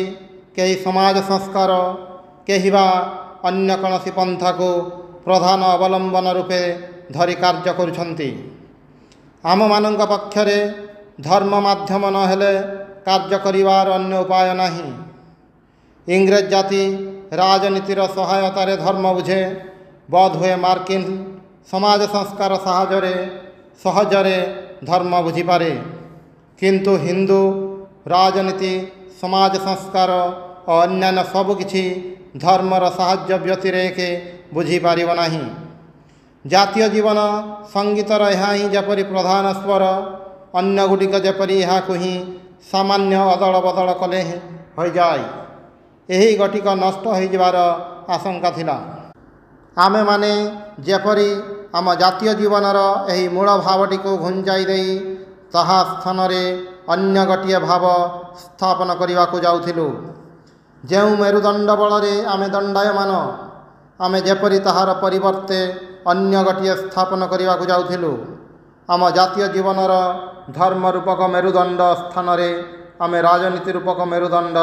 କେହି ସମାଜ ସଂସ୍କାର, କେହି ବା ଅନ୍ୟ କୌଣସି ପନ୍ଥାକୁ ପ୍ରଧାନ ଅବଲମ୍ବନ ରୂପେ ଧରି କାର୍ଯ୍ୟ କରୁଛନ୍ତି। ଆମମାନଙ୍କ ପକ୍ଷରେ ଧର୍ମ ମାଧ୍ୟମ ନ ହେଲେ କାର୍ଯ୍ୟ କରିବାର ଅନ୍ୟ ଉପାୟ ନାହିଁ। ଇଂରେଜ ଜାତି ରାଜନୀତିର ସହାୟତାରେ ଧର୍ମ ବୁଝେ। ବୋଧହୁଏ ମାର୍କିନ ସମାଜ ସଂସ୍କାର ସାହାଯ୍ୟରେ ସହଜରେ ଧର୍ମ ବୁଝିପାରେ, କିନ୍ତୁ ହିନ୍ଦୁ ରାଜନୀତି, ସମାଜ ସଂସ୍କାର ଓ ଅନ୍ୟାନ୍ୟ ସବୁକିଛି ଧର୍ମର ସାହାଯ୍ୟ ବ୍ୟତିରେକେ ବୁଝିପାରିବ ନାହିଁ। ଜାତୀୟ ଜୀବନ ସଙ୍ଗୀତର ଏହା ହିଁ ଯେପରି ପ୍ରଧାନ ସ୍ୱର, ଅନ୍ୟଗୁଡ଼ିକ ଯେପରି ଏହାକୁ ହିଁ ସାମାନ୍ୟ ଅଦଳ ବଦଳ କଲେ ହୋଇଯାଏ। ଏହି ଗୋଟିକ ନଷ୍ଟ ହୋଇଯିବାର ଆଶଙ୍କା ଥିଲା। ଆମେମାନେ ଯେପରି ଆମ ଜାତୀୟ ଜୀବନର ଏହି ମୂଳ ଭାବଟିକୁ ଘୁଞ୍ଚାଇ ଦେଇ ତାହା ସ୍ଥାନରେ ଅନ୍ୟ ଗୋଟିଏ ଭାବ ସ୍ଥାପନ କରିବାକୁ ଯାଉଥିଲୁ। ଯେଉଁ ମେରୁଦଣ୍ଡ ବଳରେ ଆମେ ଦଣ୍ଡାୟମାନ, ଆମେ ଯେପରି ତାହାର ପରିବର୍ତ୍ତେ ଅନ୍ୟ ଗୋଟିଏ ସ୍ଥାପନ କରିବାକୁ ଯାଉଥିଲୁ। ଆମ ଜାତୀୟ ଜୀବନର ଧର୍ମ ରୂପକ ମେରୁଦଣ୍ଡ ସ୍ଥାନରେ ଆମେ ରାଜନୀତି ରୂପକ ମେରୁଦଣ୍ଡ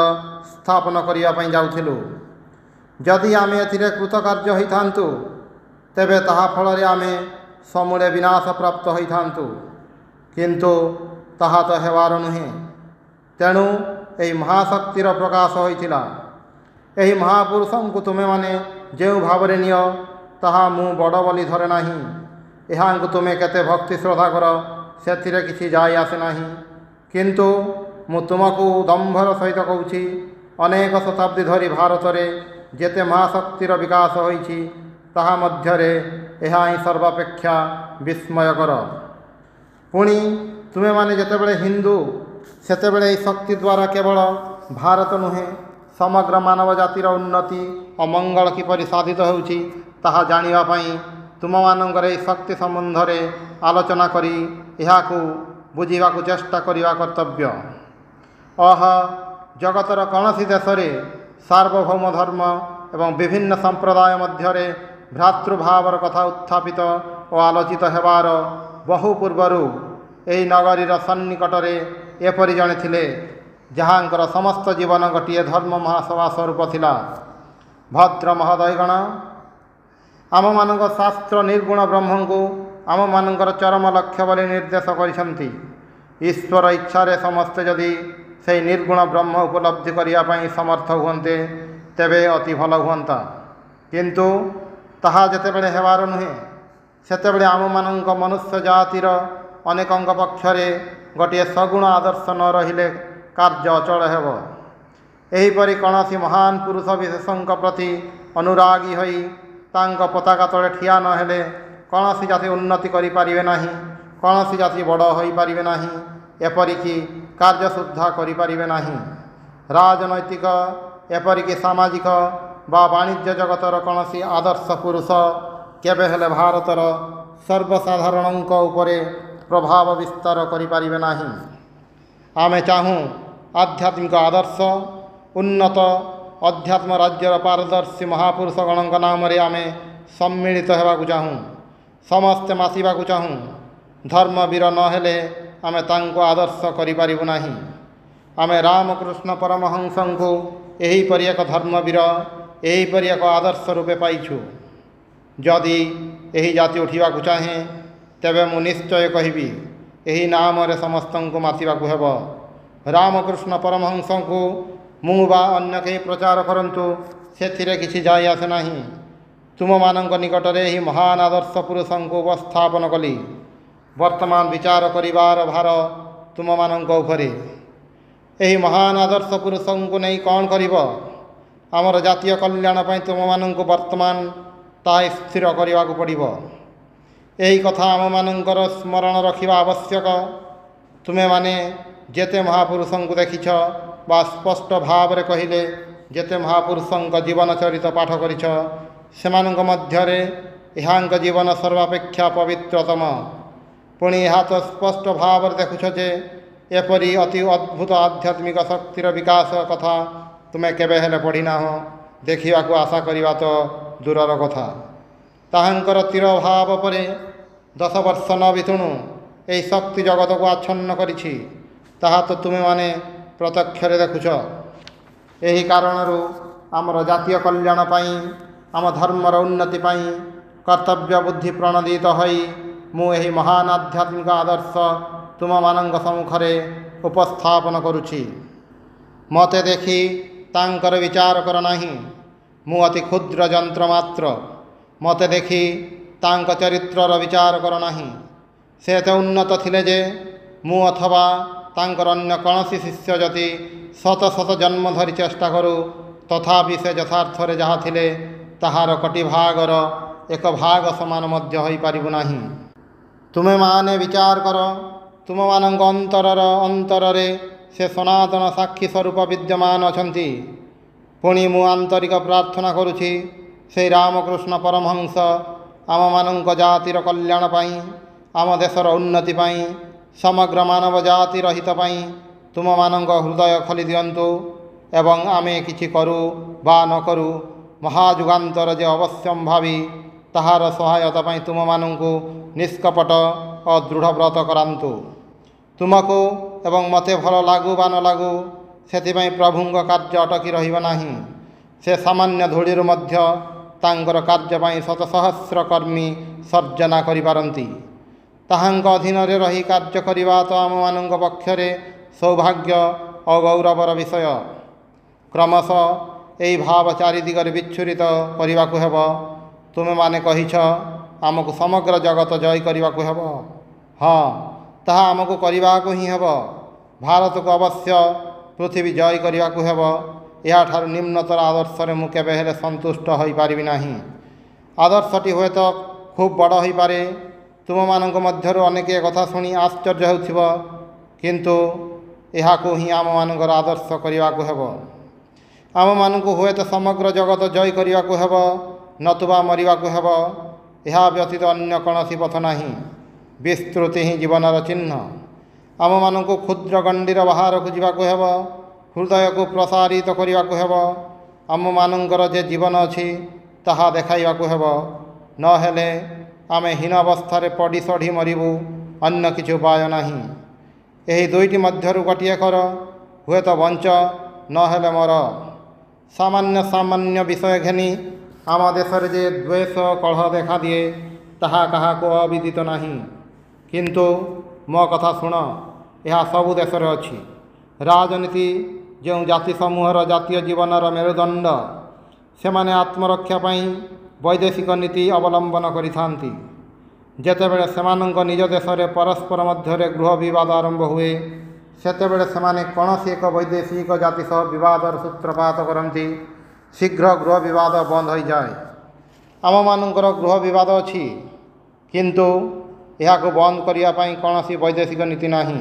ସ୍ଥାପନ କରିବା ପାଇଁ ଯାଉଥିଲୁ। ଯଦି ଆମେ ଏଥିରେ କୃତକାର୍ଯ୍ୟ ହୋଇଥାନ୍ତୁ ତେବେ ତାହା ଫଳରେ ଆମେ ସମୂଳେ ବିନାଶ ପ୍ରାପ୍ତ ହୋଇଥାନ୍ତୁ, କିନ୍ତୁ ତାହା ତ ହେବାର ନୁହେଁ। ତେଣୁ ଏହି ମହାଶକ୍ତିର ପ୍ରକାଶ ହୋଇଥିଲା। ଏହି ମହାପୁରୁଷଙ୍କୁ ତୁମେମାନେ ଯେଉଁ ଭାବରେ ନିଅ ତାହା ମୁଁ ବଡ଼ ବୋଲି ଧରେ ନାହିଁ। ଏହାଙ୍କୁ ତୁମେ କେତେ ଭକ୍ତି ଶ୍ରଦ୍ଧା କର ସେଥିରେ କିଛି ଯାଇ ଆସେ ନାହିଁ, କିନ୍ତୁ ମୁଁ ତୁମକୁ ଦମ୍ଭର ସହିତ କହୁଛି, ଅନେକ ଶତାବ୍ଦୀ ଧରି ଭାରତରେ ଯେତେ ମହାଶକ୍ତିର ବିକାଶ ହୋଇଛି ତାହା ମଧ୍ୟରେ ଏହା ହିଁ ସର୍ବାପେକ୍ଷା ବିସ୍ମୟକର। ପୁଣି ତୁମେମାନେ ଯେତେବେଳେ ହିନ୍ଦୁ, ସେତେବେଳେ ଏହି ଶକ୍ତି ଦ୍ୱାରା କେବଳ ଭାରତ ନୁହେଁ ସମଗ୍ର ମାନବ ଜାତିର ଉନ୍ନତି ଓ ମଙ୍ଗଳ କିପରି ସାଧିତ ହେଉଛି ତାହା ଜାଣିବା ପାଇଁ ତୁମମାନଙ୍କର ଏହି ଶକ୍ତି ସମ୍ବନ୍ଧରେ ଆଲୋଚନା କରି ଏହାକୁ ବୁଝିବାକୁ ଚେଷ୍ଟା କରିବା କର୍ତ୍ତବ୍ୟ। ଜଗତର କୌଣସି ଦେଶରେ ସାର୍ବଭୌମ ଧର୍ମ ଏବଂ ବିଭିନ୍ନ ସମ୍ପ୍ରଦାୟ ମଧ୍ୟରେ ଭ୍ରାତୃଭାବର କଥା ଉତ୍ଥାପିତ ଓ ଆଲୋଚିତ ହେବାର ବହୁ ପୂର୍ବରୁ ଏହି ନଗରୀର ସନ୍ନିକଟରେ ଏପରି ଜଣେ ଥିଲେ ଯାହାଙ୍କର ସମସ୍ତ ଜୀବନ ଗୋଟିଏ ଧର୍ମ ମହାସଭା ସ୍ୱରୂପ ଥିଲା। ଭଦ୍ର ମହୋଦୟଗଣ, ଆମମାନଙ୍କ ଶାସ୍ତ୍ର ନିର୍ଗୁଣ ବ୍ରହ୍ମଙ୍କୁ ଆମମାନଙ୍କର ଚରମ ଲକ୍ଷ୍ୟ ବୋଲି ନିର୍ଦ୍ଦେଶ କରିଛନ୍ତି। ଈଶ୍ୱର ଇଚ୍ଛାରେ ସମସ୍ତେ ଯଦି ସେହି ନିର୍ଗୁଣ ବ୍ରହ୍ମ ଉପଲବ୍ଧି କରିବା ପାଇଁ ସମର୍ଥ ହୁଅନ୍ତେ ତେବେ ଅତି ଭଲ ହୁଅନ୍ତା। କିନ୍ତୁ ତାହା ଯେତେବେଳେ ହେବାର ନୁହେଁ, ସେତେବେଳେ ଆମମାନଙ୍କ ମନୁଷ୍ୟ ଜାତିର ଅନେକଙ୍କ ପକ୍ଷରେ ଗୋଟିଏ ସଗୁଣ ଆଦର୍ଶ ନ ରହିଲେ କାର୍ଯ୍ୟ ଅଚଳ ହେବ। ଏହିପରି କୌଣସି ମହାନ ପୁରୁଷ ବିଶେଷଙ୍କ ପ୍ରତି ଅନୁରାଗୀ ହୋଇ ତାଙ୍କ ପତାକା ତଳେ ଠିଆ ନ ହେଲେ କୌଣସି ଜାତି ଉନ୍ନତି କରିପାରିବେ ନାହିଁ, କୌଣସି ଜାତି ବଡ଼ ହୋଇପାରିବେ ନାହିଁ, ଏପରିକି କାର୍ଯ୍ୟ ସୁଦ୍ଧା କରିପାରିବେ ନାହିଁ। ରାଜନୈତିକ ଏପରିକି ସାମାଜିକ ବା ବାଣିଜ୍ୟ ଜଗତର କୌଣସି ଆଦର୍ଶ ପୁରୁଷ କେବେ ହେଲେ ଭାରତର ସର୍ବସାଧାରଣଙ୍କ ଉପରେ ପ୍ରଭାବ ବିସ୍ତାର କରିପାରିବେ ନାହିଁ। ଆମେ ଚାହୁଁ ଆଧ୍ୟାତ୍ମିକ ଆଦର୍ଶ ଉନ୍ନତ ଅଧ୍ୟାତ୍ମ ରାଜ୍ୟର ପାରଦର୍ଶୀ ମହାପୁରୁଷଗଣଙ୍କ ନାମରେ ଆମେ ସମ୍ମିଳିତ ହେବାକୁ ଚାହୁଁ, ସମସ୍ତେ ମାତିବାକୁ ଚାହୁଁ। ଧର୍ମବୀର ନ ହେଲେ ଆମେ ତାଙ୍କୁ ଆଦର୍ଶ କରିପାରିବୁ ନାହିଁ। ଆମେ ରାମକୃଷ୍ଣ ପରମହଂସଙ୍କୁ ଏହିପରି ଏକ ଧର୍ମବୀର, ଏହିପରି ଏକ ଆଦର୍ଶ ରୂପେ ପାଇଛୁ। ଯଦି ଏହି ଜାତି ଉଠିବାକୁ ଚାହେଁ ତେବେ ମୁଁ ନିଶ୍ଚୟ କହିବି ଏହି ନାମରେ ସମସ୍ତଙ୍କୁ ମାତିବାକୁ ହେବ। ରାମକୃଷ୍ଣ ପରମହଂସଙ୍କୁ ମୁଁ ବା ଅନ୍ୟ କେହି ପ୍ରଚାର କରନ୍ତୁ, ସେଥିରେ କିଛି ଯାଇ ଆସେ ନାହିଁ। ତୁମମାନଙ୍କ ନିକଟରେ ଏହି ମହାନ ଆଦର୍ଶ ପୁରୁଷଙ୍କୁ ଉପସ୍ଥାପନ କଲି। ବର୍ତ୍ତମାନ ବିଚାର କରିବାର ଭାର ତୁମମାନଙ୍କ ଉପରେ। ଏହି ମହାନ ଆଦର୍ଶ ପୁରୁଷଙ୍କୁ ନେଇ କ'ଣ କରିବ? ଆମର ଜାତୀୟ କଲ୍ୟାଣ ପାଇଁ ତୁମମାନଙ୍କୁ ବର୍ତ୍ତମାନ ତାହା ସ୍ଥିର କରିବାକୁ ପଡ଼ିବ। ଏହି କଥା ଆମମାନଙ୍କର ସ୍ମରଣ ରଖିବା ଆବଶ୍ୟକ। ତୁମେମାନେ ଯେତେ ମହାପୁରୁଷଙ୍କୁ ଦେଖିଛ ବା ସ୍ପଷ୍ଟ ଭାବରେ କହିଲେ ଯେତେ ମହାପୁରୁଷଙ୍କ ଜୀବନ ଚରିତ ପାଠ କରିଛ, ସେମାନଙ୍କ ମଧ୍ୟରେ ଏହାଙ୍କ ଜୀବନ ସର୍ବାପେକ୍ଷା ପବିତ୍ରତମ। ପୁଣି ଏହା ତ ସ୍ପଷ୍ଟ ଭାବରେ ଦେଖୁଛ ଯେ ଏପରି ଅତି ଅଦ୍ଭୁତ ଆଧ୍ୟାତ୍ମିକ ଶକ୍ତିର ବିକାଶ କଥା ତୁମେ କେବେ ହେଲେ ପଢ଼ିନାହଁ, ଦେଖିବାକୁ ଆଶା କରିବା ତ ଦୂରର କଥା। ତାହାଙ୍କର ତୀରଭାବ ପରେ 10 ବର୍ଷ ନ ବିତୁଣୁ ଏହି ଶକ୍ତି ଜଗତକୁ ଆଚ୍ଛନ୍ନ କରିଛି, ତାହା ତ ତୁମେମାନେ ପ୍ରତ୍ୟକ୍ଷରେ ଦେଖୁଛ। ଏହି କାରଣରୁ ଆମର ଜାତୀୟ କଲ୍ୟାଣ ପାଇଁ, ଆମ ଧର୍ମର ଉନ୍ନତି ପାଇଁ କର୍ତ୍ତବ୍ୟ ବୁଦ୍ଧି ପ୍ରଣୋଦିତ ହୋଇ ମୁଁ ଏହି ମହାନ ଆଧ୍ୟାତ୍ମିକ ଆଦର୍ଶ ତୁମମାନଙ୍କ ସମ୍ମୁଖରେ ଉପସ୍ଥାପନ କରୁଛି। ମୋତେ ଦେଖି ତାଙ୍କର ବିଚାର କର ନାହିଁ, ମୁଁ ଅତି କ୍ଷୁଦ୍ର ଯନ୍ତ୍ର ମାତ୍ର। ମୋତେ ଦେଖି ତାଙ୍କ ଚରିତ୍ରର ବିଚାର କର ନାହିଁ। ସେ ଏତେ ଉନ୍ନତ ଥିଲେ ଯେ ମୁଁ ଅଥବା ତାଙ୍କର ଅନ୍ୟ କୌଣସି ଶିଷ୍ୟ ଯଦି ଶତ ଶତ ଜନ୍ମ ଧରି ଚେଷ୍ଟା କରୁ, ତଥାପି ସେ ଯଥାର୍ଥରେ ଯାହା ଥିଲେ ତାହାର କୋଟି ଭାଗର 1 ଭାଗ ସମାନ ମଧ୍ୟ ହୋଇପାରିବୁ ନାହିଁ। ତୁମେମାନେ ବିଚାର କର, ତୁମମାନଙ୍କ ଅନ୍ତରରେ ସେ ସନାତନ ସାକ୍ଷୀ ସ୍ୱରୂପ ବିଦ୍ୟମାନ ଅଛନ୍ତି। ପୁଣି ମୁଁ ଆନ୍ତରିକ ପ୍ରାର୍ଥନା କରୁଛି ସେହି ରାମକୃଷ୍ଣ ପରମହଂସ ଆମମାନଙ୍କ ଜାତିର କଲ୍ୟାଣ ପାଇଁ, ଆମ ଦେଶର ଉନ୍ନତି ପାଇଁ, ସମଗ୍ର ମାନବ ଜାତିର ହିତ ପାଇଁ ତୁମମାନଙ୍କ ହୃଦୟ ଖୋଲି ଦିଅନ୍ତୁ ଏବଂ ଆମେ କିଛି କରୁ ବା ନ କରୁ, ମହାଯୁଗାନ୍ତର ଯେ ଅବଶ୍ୟମ୍ଭାବୀ ତାହାର ସହାୟତା ପାଇଁ ତୁମମାନଙ୍କୁ ନିଷ୍କପଟ ଓ ଦୃଢ଼ବ୍ରତ କରାନ୍ତୁ। ତୁମକୁ ଏବଂ ମୋତେ ଭଲ ଲାଗୁ ବା ନ ଲାଗୁ, ସେଥିପାଇଁ ପ୍ରଭୁଙ୍କ କାର୍ଯ୍ୟ ଅଟକି ରହିବ ନାହିଁ। ସେ ସାମାନ୍ୟ ଧୂଳିରୁ ମଧ୍ୟ ତାଙ୍କର କାର୍ଯ୍ୟ ପାଇଁ ଶତ ସହସ୍ର କର୍ମୀ ସର୍ଜନା କରିପାରନ୍ତି। ତାହାଙ୍କ ଅଧୀନରେ ରହି କାର୍ଯ୍ୟ କରିବା ତ ଆମମାନଙ୍କ ପକ୍ଷରେ ସୌଭାଗ୍ୟ ଓ ଗୌରବର ବିଷୟ। କ୍ରମଶଃ ଏହି ଭାବ ଚାରିଦିଗରେ ବିଚ୍ଛୁରିତ କରିବାକୁ ହେବ। ତୁମେମାନେ କହିଛ ଆମକୁ ସମଗ୍ର ଜଗତ ଜୟ କରିବାକୁ ହେବ। ହଁ, ତାହା ଆମକୁ କରିବାକୁ ହିଁ ହେବ। ଭାରତକୁ ଅବଶ୍ୟ ପୃଥିବୀ ଜୟ କରିବାକୁ ହେବ। ଏହାଠାରୁ ନିମ୍ନତର ଆଦର୍ଶରେ ମୁଁ କେବେ ହେଲେ ସନ୍ତୁଷ୍ଟ ହୋଇପାରିବି ନାହିଁ। ଆଦର୍ଶଟି ହୁଏତ ଖୁବ୍ ବଡ଼ ହୋଇପାରେ। ତୁମମାନଙ୍କ ମଧ୍ୟରୁ ଅନେକ କଥା ଶୁଣି ଆଶ୍ଚର୍ଯ୍ୟ ହେଉଥିବ, କିନ୍ତୁ ଏହାକୁ ହିଁ ଆମମାନଙ୍କର ଆଦର୍ଶ କରିବାକୁ ହେବ। ଆମମାନଙ୍କୁ ହୁଏତ ସମଗ୍ର ଜଗତ ଜୟ କରିବାକୁ ହେବ, ନତୁବା ମରିବାକୁ ହେବ। ଏହା ବ୍ୟତୀତ ଅନ୍ୟ କୌଣସି ପଥ ନାହିଁ। ବିସ୍ତୃତି ହିଁ ଜୀବନର ଚିହ୍ନ। ଆମମାନଙ୍କୁ କ୍ଷୁଦ୍ର ଗଣ୍ଡିର ବାହାରକୁ ଯିବାକୁ ହେବ, ହୃଦୟକୁ ପ୍ରସାରିତ କରିବାକୁ ହେବ। ଆମମାନଙ୍କର ଯେ ଜୀବନ ଅଛି ତାହା ଦେଖାଇବାକୁ ହେବ, ନହେଲେ ଆମେ ହୀନ ଅବସ୍ଥାରେ ପଡ଼ି ସଢ଼ି ମରିବୁ। ଅନ୍ୟ କିଛି ଉପାୟ ନାହିଁ। ଏହି ଦୁଇଟି ମଧ୍ୟରୁ ଗୋଟିଏ କର, ହୁଏତ ବଞ୍ଚ, ନହେଲେ ମର। ସାମାନ୍ୟ ବିଷୟ ଘେନି ଆମ ଦେଶରେ ଯେ ଦ୍ୱେଷ କଳହ ଦେଖାଦିଏ ତାହା କାହାକୁ ଅବିଦିତ ନାହିଁ। କିନ୍ତୁ ମୋ କଥା ଶୁଣ, ଏହା ସବୁ ଦେଶରେ ଅଛି। ରାଜନୀତି ଯେଉଁ ଜାତି ସମୂହର ଜାତୀୟ ଜୀବନର ମେରୁଦଣ୍ଡ, ସେମାନେ ଆତ୍ମରକ୍ଷା ପାଇଁ ବୈଦେଶିକ ନୀତି ଅବଲମ୍ବନ କରିଥାନ୍ତି। ଯେତେବେଳେ ସେମାନଙ୍କ ନିଜ ଦେଶରେ ପରସ୍ପର ମଧ୍ୟରେ ଗୃହ ବିବାଦ ଆରମ୍ଭ ହୁଏ, ସେତେବେଳେ ସେମାନେ କୌଣସି ଏକ ବୈଦେଶିକ ଜାତି ସହ ବିବାଦର ସୂତ୍ରପାତ କରନ୍ତି। ଶୀଘ୍ର ଗୃହ ବିବାଦ ବନ୍ଦ ହୋଇଯାଏ। ଆମମାନଙ୍କର ଗୃହ ବିବାଦ ଅଛି, କିନ୍ତୁ ଏହାକୁ ବନ୍ଦ କରିବା ପାଇଁ କୌଣସି ବୈଦେଶିକ ନୀତି ନାହିଁ।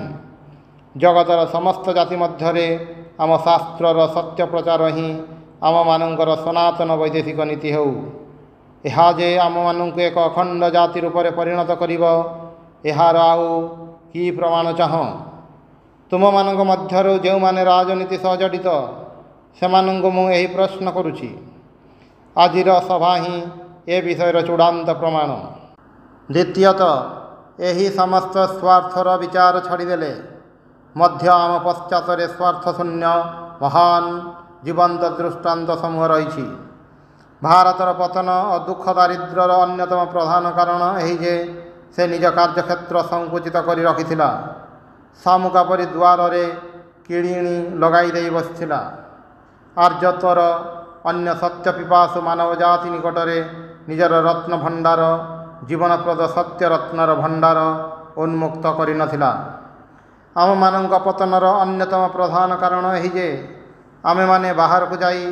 ଜଗତର ସମସ୍ତ ଜାତି ମଧ୍ୟରେ ଆମ ଶାସ୍ତ୍ରର ସତ୍ୟ ପ୍ରଚାର ହିଁ ଆମମାନଙ୍କର ସନାତନ ବୈଦେଶିକ ନୀତି ହେଉ। ଏହା ଯେ ଆମମାନଙ୍କୁ ଏକ ଅଖଣ୍ଡ ଜାତି ରୂପରେ ପରିଣତ କରିବ, ଏହାର ଆଉ କି ପ୍ରମାଣ ଚାହଁ? ତୁମମାନଙ୍କ ମଧ୍ୟରୁ ଯେଉଁମାନେ ରାଜନୀତି ସହ ଜଡ଼ିତ, ସେମାନଙ୍କୁ ମୁଁ ଏହି ପ୍ରଶ୍ନ କରୁଛି। ଆଜିର ସଭା ହିଁ ଏ ବିଷୟର ଚୂଡ଼ାନ୍ତ ପ୍ରମାଣ। ଦ୍ୱିତୀୟତଃ, ଏହି ସମସ୍ତ ସ୍ୱାର୍ଥର ବିଚାର ଛାଡ଼ିଦେଲେ ମଧ୍ୟ ଆମ ପଶ୍ଚାତରେ ସ୍ୱାର୍ଥଶୂନ୍ୟ ମହାନ ଜୀବନ୍ତ ଦୃଷ୍ଟାନ୍ତ ସମୂହ ରହିଛି। ଭାରତର ପତନ ଓ ଦୁଃଖ ଦାରିଦ୍ର୍ୟର ଅନ୍ୟତମ ପ୍ରଧାନ କାରଣ ଏହି ଯେ ସେ ନିଜ କାର୍ଯ୍ୟକ୍ଷେତ୍ର ସଂକୁଚିତ କରି ରଖିଥିଲା। ଶାମୁକା ପରି ଦୁଆରରେ କିଳିଣି ଲଗାଇ ଦେଇ ବସିଥିଲା। ଆର୍ଯ୍ୟତ୍ୱର ଅନ୍ୟ ସତ୍ୟ ପିପାସୁ ମାନବ ଜାତି ନିକଟରେ ନିଜର ରତ୍ନ ଭଣ୍ଡାର, ଜୀବନପ୍ରଦ ସତ୍ୟ ରତ୍ନର ଭଣ୍ଡାର ଉନ୍ମୁକ୍ତ କରିନଥିଲା। ଆମମାନଙ୍କ ପତନର ଅନ୍ୟତମ ପ୍ରଧାନ କାରଣ ଏହି ଯେ ଆମେମାନେ ବାହାରକୁ ଯାଇ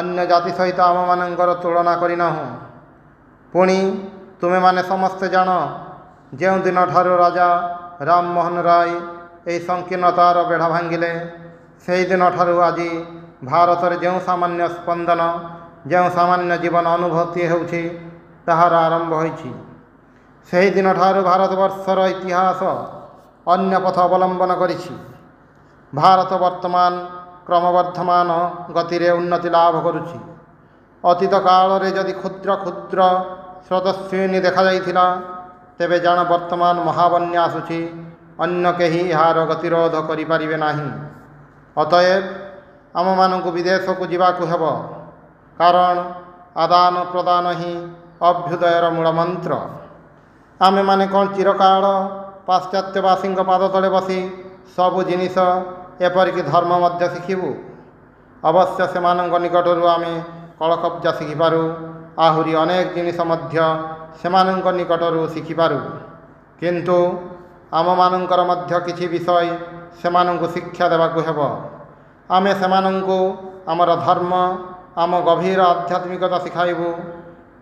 ଅନ୍ୟ ଜାତି ସହିତ ଆମମାନଙ୍କର ତୁଳନା କରିନାହୁଁ। ପୁଣି ତୁମେମାନେ ସମସ୍ତେ ଜାଣ, ଯେଉଁଦିନଠାରୁ ରାଜା ରାମମୋହନ ରାୟ ଏହି ସଂକୀର୍ଣ୍ଣତାର ବେଢ଼ା ଭାଙ୍ଗିଲେ, ସେହିଦିନଠାରୁ ଆଜି ଭାରତରେ ଯେଉଁ ସାମାନ୍ୟ ସ୍ପନ୍ଦନ, ଯେଉଁ ସାମାନ୍ୟ ଜୀବନ ଅନୁଭୂତି ହେଉଛି, ତାହାର ଆରମ୍ଭ ହୋଇଛି। ସେହିଦିନଠାରୁ ଭାରତବର୍ଷର ଇତିହାସ ଅନ୍ୟ ପଥ ଅବଲମ୍ବନ କରିଛି। ଭାରତ ବର୍ତ୍ତମାନ କ୍ରମବର୍ଦ୍ଧମାନ ଗତିରେ ଉନ୍ନତି ଲାଭ କରୁଛି। ଅତୀତ କାଳରେ ଯଦି କ୍ଷୁଦ୍ର କ୍ଷୁଦ୍ର ସ୍ରୋତସ୍ୱିନୀ ଦେଖାଯାଇଥିଲା, ତେବେ ଜାଣ ବର୍ତ୍ତମାନ ମହାବନ୍ୟା ଆସୁଛି। ଅନ୍ୟ କେହି ଏହାର ଗତିରୋଧ କରିପାରିବେ ନାହିଁ। ଅତଏବ ଆମମାନଙ୍କୁ ବିଦେଶକୁ ଯିବାକୁ ହେବ, କାରଣ ଆଦାନ ପ୍ରଦାନ ହିଁ ଅଭ୍ୟୁଦୟର ମୂଳମନ୍ତ୍ର। ଆମେମାନେ କ'ଣ ଚିରକାଳ ପାଶ୍ଚାତ୍ୟବାସୀଙ୍କ ପାଦ ତଳେ ବସି ସବୁ ଜିନିଷ, ଏପରିକି ଧର୍ମ ମଧ୍ୟ ଶିଖିବୁ? ଅବଶ୍ୟ ସେମାନଙ୍କ ନିକଟରୁ ଆମେ କଳକବ୍ଜା ଶିଖିପାରୁ, ଆହୁରି ଅନେକ ଜିନିଷ ମଧ୍ୟ ସେମାନଙ୍କ ନିକଟରୁ ଶିଖିପାରୁ। କିନ୍ତୁ ଆମମାନଙ୍କର ମଧ୍ୟ କିଛି ବିଷୟ ସେମାନଙ୍କୁ ଶିକ୍ଷା ଦେବାକୁ ହେବ। ଆମେ ସେମାନଙ୍କୁ ଆମର ଧର୍ମ, ଆମ ଗଭୀର ଆଧ୍ୟାତ୍ମିକତା ଶିଖାଇବୁ।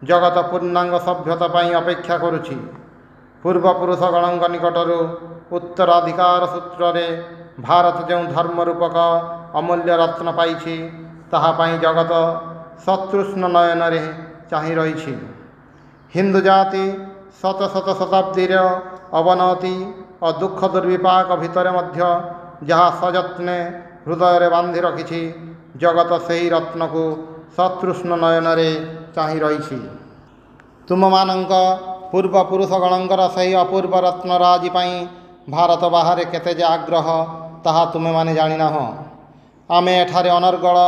ଜଗତ ପୂର୍ଣ୍ଣାଙ୍ଗ ସଭ୍ୟତା ପାଇଁ ଅପେକ୍ଷା କରୁଛି। ପୂର୍ବପୁରୁଷଗଣଙ୍କ ନିକଟରୁ ଉତ୍ତରାଧିକାର ସୂତ୍ରରେ ଭାରତ ଯେଉଁ ଧର୍ମ ରୂପକ ଅମୂଲ୍ୟ ରତ୍ନ ପାଇଛି, ତାହା ପାଇଁ ଜଗତ ସତୃଷ୍ଣ ନୟନରେ ଚାହିଁ ରହିଛି। ହିନ୍ଦୁ ଜାତି ଶତ ଶତ ଶତାବ୍ଦୀର ଅବନତି ଓ ଦୁଃଖ ଦୁର୍ବିପାକ ଭିତରେ ମଧ୍ୟ ଯାହା ସଯତ୍ନେ ହୃଦୟରେ ବାନ୍ଧି ରଖିଛି, ଜଗତ ସେହି ରତ୍ନକୁ ସତୃଷ୍ଣ ନୟନରେ ଚାହିଁ ରହିଛି। ତୁମମାନଙ୍କ ପୂର୍ବପୁରୁଷଗଣଙ୍କର ସେହି ଅପୂର୍ବ ରତ୍ନରାଜି ପାଇଁ ଭାରତ ବାହାରେ କେତେ ଯେ ଆଗ୍ରହ, ତାହା ତୁମେମାନେ ଜାଣିନାହଁ। ଆମେ ଏଠାରେ ଅନର୍ଗଳ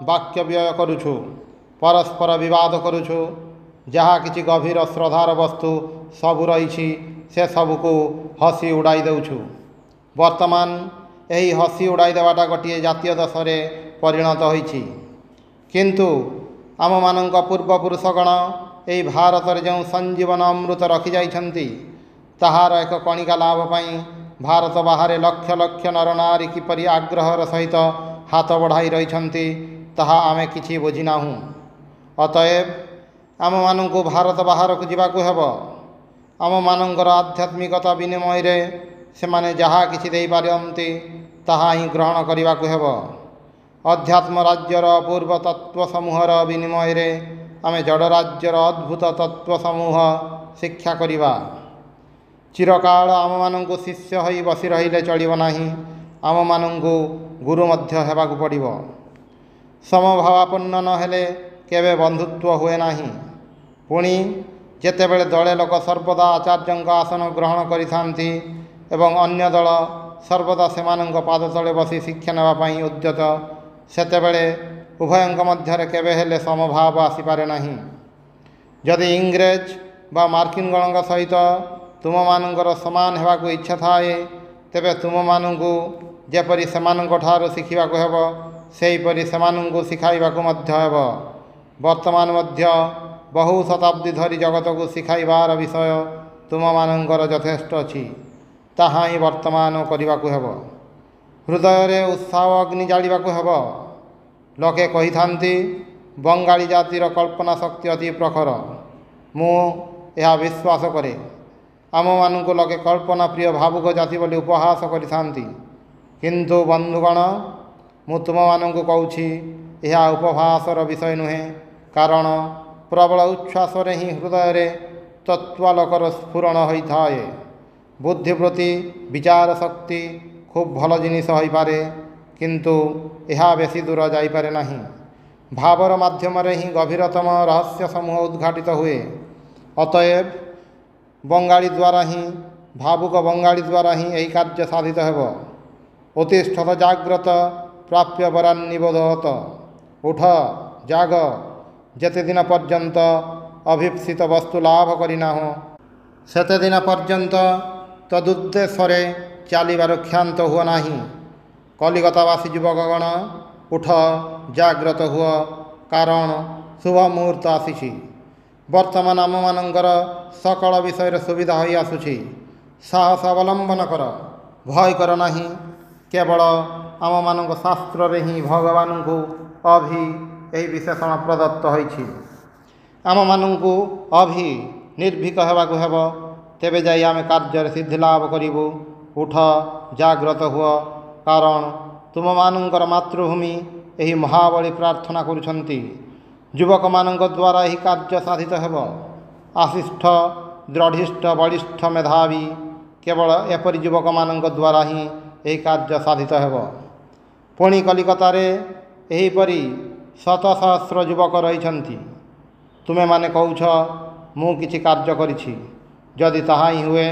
ବାକ୍ୟ ବ୍ୟୟ କରୁଛୁ, ପରସ୍ପର ବିବାଦ କରୁଛୁ। ଯାହା କିଛି ଗଭୀର ଶ୍ରଦ୍ଧାର ବସ୍ତୁ ସବୁ ରହିଛି, ସେସବୁକୁ ହସି ଉଡ଼ାଇ ଦେଉଛୁ। ବର୍ତ୍ତମାନ ଏହି ହସି ଉଡ଼ାଇ ଦେବାଟା ଗୋଟିଏ ଜାତୀୟ ଦୋଷରେ ପରିଣତ ହୋଇଛି। କିନ୍ତୁ ଆମମାନଙ୍କ ପୂର୍ବପୁରୁଷଗଣ ଏହି ଭାରତରେ ଯେଉଁ ସଞ୍ଜୀବନ ଅମୃତ ରଖିଯାଇଛନ୍ତି, ତାହାର ଏକ କଣିକା ଲାଭ ପାଇଁ ଭାରତ ବାହାରେ ଲକ୍ଷ ଲକ୍ଷ ନରନାରୀ କିପରି ଆଗ୍ରହର ସହିତ ହାତ ବଢ଼ାଇ ରହିଛନ୍ତି, ତାହା ଆମେ କିଛି ବୁଝିନାହୁଁ। ଅତଏବ ଆମମାନଙ୍କୁ ଭାରତ ବାହାରକୁ ଯିବାକୁ ହେବ। ଆମମାନଙ୍କର ଆଧ୍ୟାତ୍ମିକତା ବିନିମୟରେ ସେମାନେ ଯାହା କିଛି ଦେଇପାରନ୍ତି, ତାହା ହିଁ ଗ୍ରହଣ କରିବାକୁ ହେବ। अध्यात्म राज्यर अपूर्व तत्व समूहर विनिमय आमे जड़ राज्यर अद्भुत तत्व समूह शिक्षा करिबा। चिरकाल आम मानंकु शिष्य होई बसी रहिले चलिब नाही, आम मानंकु गुरु मध्य हेबाकु पड़िब। समभावापन्न न हेले केबे बंधुत्व हुए नाही। पुणी जेतेबेले दले लोक सर्वदा आचार्यंक आसन ग्रहण करिथांती एवं अन्य दल सर्वदा सेमानंक पाद तले बसी शिक्षा नेबा पई उद्यत, सेतेबेले उभयंक मध्यरे केबे हेले समभाव आसीपारे नाही। जदि इंग्रेज बा मार्किन गणक सहित तुम मानंकर समान हेबाकु इच्छा थाए, तेबे तुम मानंकु जेपरि सेमानंक ठारु शिखिबाकु हेबो सेहीपरि सेमानंकु शिखाइबाकु मध्य हेबो। वर्तमान मध्य बहु शताब्दी धरी जगत को शिखाइबार विषय तुम मानंकर यथेष्ट अछि, ताहा ही वर्तमान करिबाकु हेबो। हृदय रे उत्साह अग्नि जालिबाकु हेबो। लोके कहिथांती बंगाली जातिर कल्पना शक्ति अति प्रखर। मु यह विश्वास करे। आम मानंकु लोके कल्पना प्रिय भावुक जाति बोली उपहास करिथांती, किंतु बंधुगण मु तुम मानंकु कहूछि यह उपहासर विषय नुहे, कारण प्रबल उच्छ्वास ही हृदय रे तत्वालोकर स्फुरण होता है। बुद्धिवृत्ति विचार शक्ति खूब भल जिनिस हो पारे, किंतु यह बेसी दूर जाइपारे नहीं। भावर माध्यम ही गभीरतम रहस्य समूह उद्घाटित हुए। अतएव बंगाली द्वारा ही भावुक बंगाली द्वारा ही यही कार्य साधित हेब। उत्तिष्ठत जाग्रत प्राप्य वरान्निबोधत। उठ जाग, जेते दिन पर्यंत अभीप्सित वस्तु लाभ करिना हो सेते दिन पर्यंत तदुद्देश्य चलिबार क्षांत हुआ नाही। कलिकतावासी युवकगण उठ जाग्रत हुआ, कारण शुभ मुहूर्त आसी। वर्तमान आम मानंकर सकल विषय सुविधा हो आसुछि। साहस अवलंबन कर, भय कर नाही। केवल आम मानक शास्त्र रे ही भगवान को अभि यही विशेषण प्रदत्त होइछि। आम मानंकु अभि निर्भीक हेबाकु हेब, तेबे जाई आमे कार्य सिद्धि लाभ करिबु। उठ जाग्रत हुआ, कारण तुम मानंकर मातृभूमि यही महाबली प्रार्थना करुछंती। युवक मानंक द्वारा यही कार्य साधित हेब। आशिष्ठ दृढ़िष्ठ बलिष्ठ मेधावी केवल एपरि युवक मानंक द्वारा ही यही कार्य साधित हेब। पुणी कलिकता रे एहीपरि शत सहस्र युवक रहिछंती। तुमे माने कहूछ मु किछि कार्य करिछि। जदि ताहा ही हुए,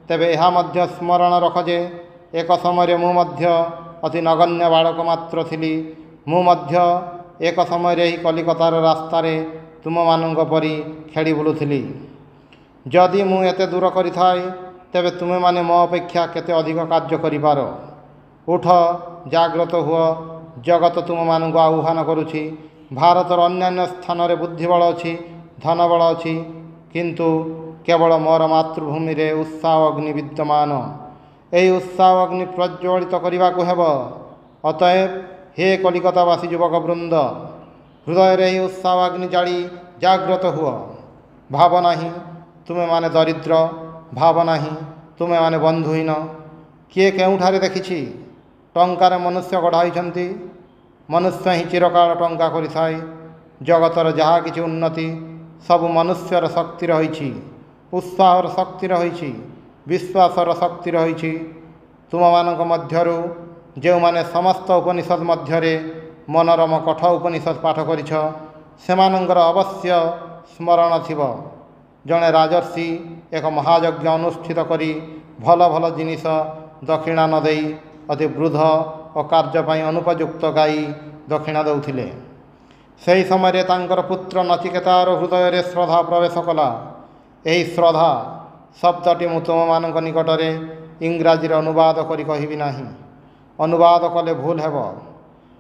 तेबे एहा मध्य स्मरण रख जे एक समय मु मध्य अति नगण्य बालक मात्र थिली। मु मध्य एक समय ही कलिकतार रास्तार तुम मानंक परि खेली बुलुथिली। जदि मु एते दूर करिथाए, तेबे तुमे माने मो अपेक्षा केते अधिक कार्य करिपार। उठ जाग्रत हुआ, जगत तुम मानंक आह्वान करुछि। भारतर अन्यान्य स्थान रे बुद्धिबल अछि, धनबल अछि, किंतु केवल मोर मातृभूमि रे उत्साह अग्नि विद्यमान। यही उत्साह अग्नि प्रज्वलित करने हेब। अतएव हे कलिकतावासी युवक वृंद, हृदय रे उत्साह अग्नि जाली जाग्रत हुआ। भाव नाही तुमे माने दरिद्र, भाव नाही तुमे माने बंधुहीन। किए केउठारे देखिछि टंकार मनुष्य गढ़ाई। मनुष्य ही चिरकाल टंका करिथाए। जगतर जहाँ किछि उन्नति सब मनुष्यर शक्ति रही, उत्साहर शक्ति रही, विश्वासर शक्ति रही। तुम मानक मध्यरु जो माने समस्त उपनिषद मध्यरे मनोरम कठ उपनिषद पाठ करिछ, सेमानंकर अवश्य स्मरण थिब। जड़े राजर्षि एक महायज्ञ अनुष्ठित करी भल भल जिनिस दक्षिणा न देई अति वृद्ध और कार्यपाई अनुपयुक्त गाई दक्षिणा दौथिले। सही समय तांकर पुत्र नचिकेतार हृदय रे श्रद्धा प्रवेश कला। यही श्रद्धा शब्दटी मु तुम मानक निकटरे इंग्राजी अनुवाद करी कहिबि नाही। अनुवाद कले भूल हेब।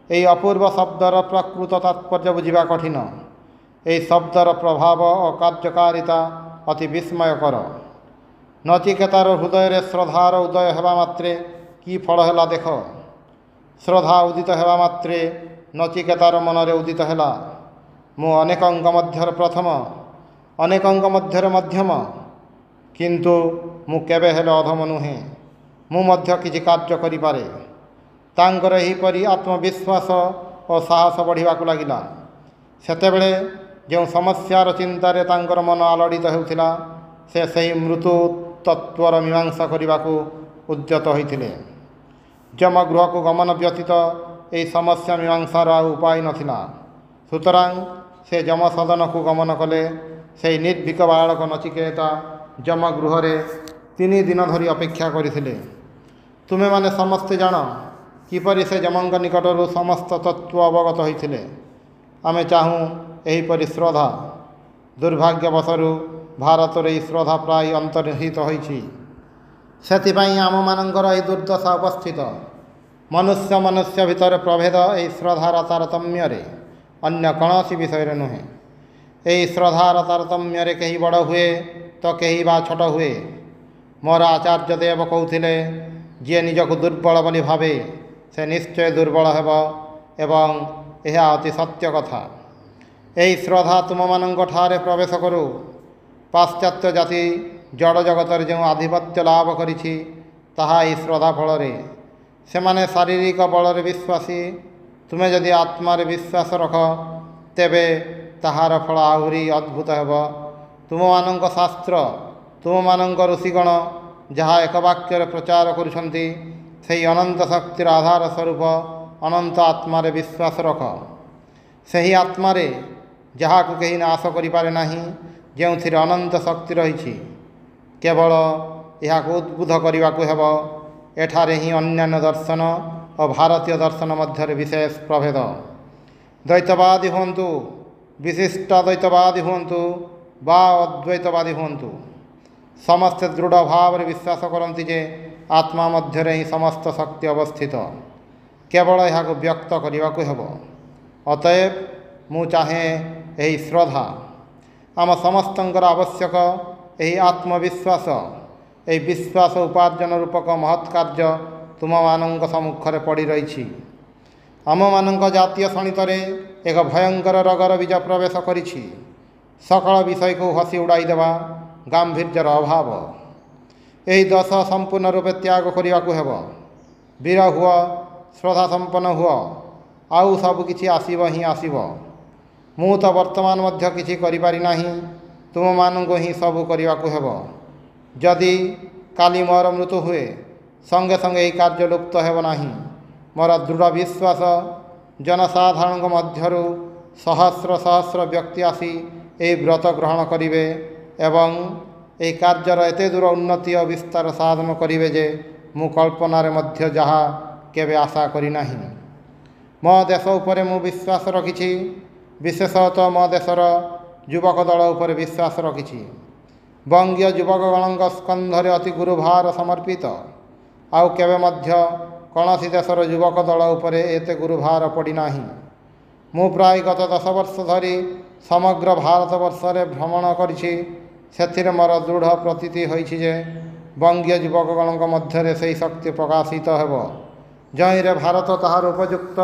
यही अपूर्व शब्दर प्रकृत तात्पर्य बुझिबा कठिन। यही शब्दर प्रभाव और कार्यकारिता अति विस्मयकर। नचिकेतार हृदय रे श्रद्धार उदय हेबा मात्रे की फल हेला देख। श्रद्धा उदित हेबा मात्रे नचिकेतार मनरे उदित हेला, मु अनेकंक मध्यर प्रथम, अनेकंक मध्यर मध्यम, किंतु मु केबे हेले अधम नुहे। मु मध्य किछि कार्य करिपारे। ତାଙ୍କର ଏହିପରି ଆତ୍ମବିଶ୍ୱାସ ଓ ସାହସ ବଢ଼ିବାକୁ ଲାଗିଲା। ସେତେବେଳେ ଯେଉଁ ସମସ୍ୟାର ଚିନ୍ତାରେ ତାଙ୍କର ମନ ଆଲୋଡ଼ିତ ହେଉଥିଲା, ସେ ସେହି ମୃତ୍ୟୁ ତତ୍ତ୍ୱର ମୀମାଂସା କରିବାକୁ ଉଦ୍ୟତ ହୋଇଥିଲେ। ଯମଗୃହକୁ ଗମନ ବ୍ୟତୀତ ଏହି ସମସ୍ୟା ମୀମାଂସାର ଆଉ ଉପାୟ ନଥିଲା। ସୁତରାଂ ସେ ଯମସଦନକୁ ଗମନ କଲେ। ସେହି ନିର୍ଭୀକ ବାଳକ ନଚିକେତା ଯମଗୃହରେ 3 ଦିନ ଧରି ଅପେକ୍ଷା କରିଥିଲେ। ତୁମେମାନେ ସମସ୍ତେ ଜାଣ କିପରି ସେ ଯମଙ୍କ ନିକଟରୁ ସମସ୍ତ ତତ୍ତ୍ୱ ଅବଗତ ହୋଇଥିଲେ। ଆମେ ଚାହୁଁ ଏହିପରି ଶ୍ରଦ୍ଧା। ଦୁର୍ଭାଗ୍ୟବଶରୁ ଭାରତରେ ଏହି ଶ୍ରଦ୍ଧା ପ୍ରାୟ ଅନ୍ତର୍ନିହିତ ହୋଇଛି। ସେଥିପାଇଁ ଆମମାନଙ୍କର ଏହି ଦୁର୍ଦ୍ଦଶା ଉପସ୍ଥିତ। ମନୁଷ୍ୟ ଭିତରେ ପ୍ରଭେଦ ଏହି ଶ୍ରଦ୍ଧାର ତାରତମ୍ୟରେ, ଅନ୍ୟ କୌଣସି ବିଷୟରେ ନୁହେଁ। ଏହି ଶ୍ରଦ୍ଧାର ତାରତମ୍ୟରେ କେହି ବଡ଼ ହୁଏ ତ କେହି ବା ଛୋଟ ହୁଏ। ମୋର ଆଚାର୍ଯ୍ୟ ଦେବ କହୁଥିଲେ, ଯିଏ ନିଜକୁ ଦୁର୍ବଳ ବୋଲି ଭାବେ ସେ ନିଶ୍ଚୟ ଦୁର୍ବଳ ହେବ, ଏବଂ ଏହା ଅତି ସତ୍ୟ କଥା। ଏହି ଶ୍ରଦ୍ଧା ତୁମମାନଙ୍କଠାରେ ପ୍ରବେଶ କରୁ। ପାଶ୍ଚାତ୍ୟ ଜାତି ଜଡ଼ ଜଗତରେ ଯେଉଁ ଆଧିପତ୍ୟ ଲାଭ କରିଛି, ତାହା ଏହି ଶ୍ରଦ୍ଧା ଫଳରେ। ସେମାନେ ଶାରୀରିକ ବଳରେ ବିଶ୍ୱାସୀ। ତୁମେ ଯଦି ଆତ୍ମାରେ ବିଶ୍ୱାସ ରଖ, ତେବେ ତାହାର ଫଳ ଆହୁରି ଅଦ୍ଭୁତ ହେବ। ତୁମମାନଙ୍କ ଶାସ୍ତ୍ର, ତୁମମାନଙ୍କ ଋଷିଗଣ ଯାହା ଏକ ବାକ୍ୟରେ ପ୍ରଚାର କରୁଛନ୍ତି, ସେହି ଅନନ୍ତ ଶକ୍ତିର ଆଧାର ସ୍ୱରୂପ ଅନନ୍ତ ଆତ୍ମାରେ ବିଶ୍ୱାସ ରଖ। ସେହି ଆତ୍ମାରେ ଯାହାକୁ କେହି ନାଶ କରିପାରେ ନାହିଁ, ଯେଉଁଥିରେ ଅନନ୍ତ ଶକ୍ତି ରହିଛି। କେବଳ ଏହାକୁ ଉଦ୍ବୁଦ୍ଧ କରିବାକୁ ହେବ। ଏଠାରେ ହିଁ ଅନ୍ୟାନ୍ୟ ଦର୍ଶନ ଓ ଭାରତୀୟ ଦର୍ଶନ ମଧ୍ୟରେ ବିଶେଷ ପ୍ରଭେଦ। ଦ୍ୱୈତବାଦୀ ହୁଅନ୍ତୁ, ବିଶିଷ୍ଟାଦ୍ୱୈତବାଦୀ ହୁଅନ୍ତୁ ବା ଅଦ୍ୱୈତବାଦୀ ହୁଅନ୍ତୁ, ସମସ୍ତେ ଦୃଢ଼ ଭାବରେ ବିଶ୍ୱାସ କରନ୍ତି ଯେ ଆତ୍ମା ମଧ୍ୟରେ ହିଁ ସମସ୍ତ ଶକ୍ତି ଅବସ୍ଥିତ। କେବଳ ଏହାକୁ ବ୍ୟକ୍ତ କରିବାକୁ ହେବ। ଅତଏବ ମୁଁ ଚାହେଁ ଏହି ଶ୍ରଦ୍ଧା। ଆମ ସମସ୍ତଙ୍କର ଆବଶ୍ୟକ ଏହି ଆତ୍ମବିଶ୍ୱାସ। ଏହି ବିଶ୍ୱାସ ଉପାର୍ଜନ ରୂପକ ମହତ୍ କାର୍ଯ୍ୟ ତୁମମାନଙ୍କ ସମ୍ମୁଖରେ ପଡ଼ି ରହିଛି। ଆମମାନଙ୍କ ଜାତୀୟ ଶଣିତରେ ଏକ ଭୟଙ୍କର ରୋଗର ବୀଜ ପ୍ରବେଶ କରିଛି। ସକଳ ବିଷୟକୁ ହସି ଉଡ଼ାଇଦେବା ଗାମ୍ଭୀର୍ଯ୍ୟର ଅଭାବ। ଏହି ଦୋଷ ସମ୍ପୂର୍ଣ୍ଣ ରୂପେ ତ୍ୟାଗ କରିବାକୁ ହେବ। ବୀର ହୁଅ, ଶ୍ରଦ୍ଧା ସମ୍ପନ୍ନ ହୁଅ, ଆଉ ସବୁ କିଛି ଆସିବ ହିଁ ଆସିବ। ମୁଁ ତ ବର୍ତ୍ତମାନ ମଧ୍ୟ କିଛି କରିପାରି ନାହିଁ, ତୁମମାନଙ୍କୁ ହିଁ ସବୁ କରିବାକୁ ହେବ। ଯଦି କାଲି ମୋର ମୃତ୍ୟୁ ହୁଏ, ସଙ୍ଗେ ସଙ୍ଗେ ଏହି କାର୍ଯ୍ୟ ଲୁପ୍ତ ହେବ ନାହିଁ। ମୋର ଦୃଢ଼ ବିଶ୍ୱାସ, ଜନସାଧାରଣଙ୍କ ମଧ୍ୟରୁ ସହସ୍ର ସହସ୍ର ବ୍ୟକ୍ତି ଆସି ଏହି ବ୍ରତ ଗ୍ରହଣ କରିବେ ଏବଂ ଏହି କାର୍ଯ୍ୟର ଏତେ ଦୂର ଉନ୍ନତି ଓ ବିସ୍ତାର ସାଧନ କରିବେ ଯେ ମୁଁ କଳ୍ପନାରେ ମଧ୍ୟ ଯାହା କେବେ ଆଶା କରିନାହିଁ। ମୋ ଦେଶ ଉପରେ ମୁଁ ବିଶ୍ୱାସ ରଖିଛି, ବିଶେଷତଃ ମୋ ଦେଶର ଯୁବକ ଦଳ ଉପରେ ବିଶ୍ୱାସ ରଖିଛି। ବଙ୍ଗୀୟ ଯୁବକଗଣଙ୍କ ସ୍କନ୍ଧରେ ଅତି ଗୁରୁଭାର ସମର୍ପିତ। ଆଉ କେବେ ମଧ୍ୟ କୌଣସି ଦେଶର ଯୁବକ ଦଳ ଉପରେ ଏତେ ଗୁରୁଭାର ପଡ଼ିନାହିଁ। ମୁଁ ପ୍ରାୟ ଗତ 10 ବର୍ଷ ଧରି ସମଗ୍ର ଭାରତବର୍ଷରେ ଭ୍ରମଣ କରିଛି। ସେଥିରେ ମୋର ଦୃଢ଼ ପ୍ରତୀତି ହୋଇଛି ଯେ ବଙ୍ଗୀୟ ଯୁବକଗଣଙ୍କ ମଧ୍ୟରେ ସେହି ଶକ୍ତି ପ୍ରକାଶିତ ହେବ, ଯେଉଁରେ ଭାରତ ତାହାର ଉପଯୁକ୍ତ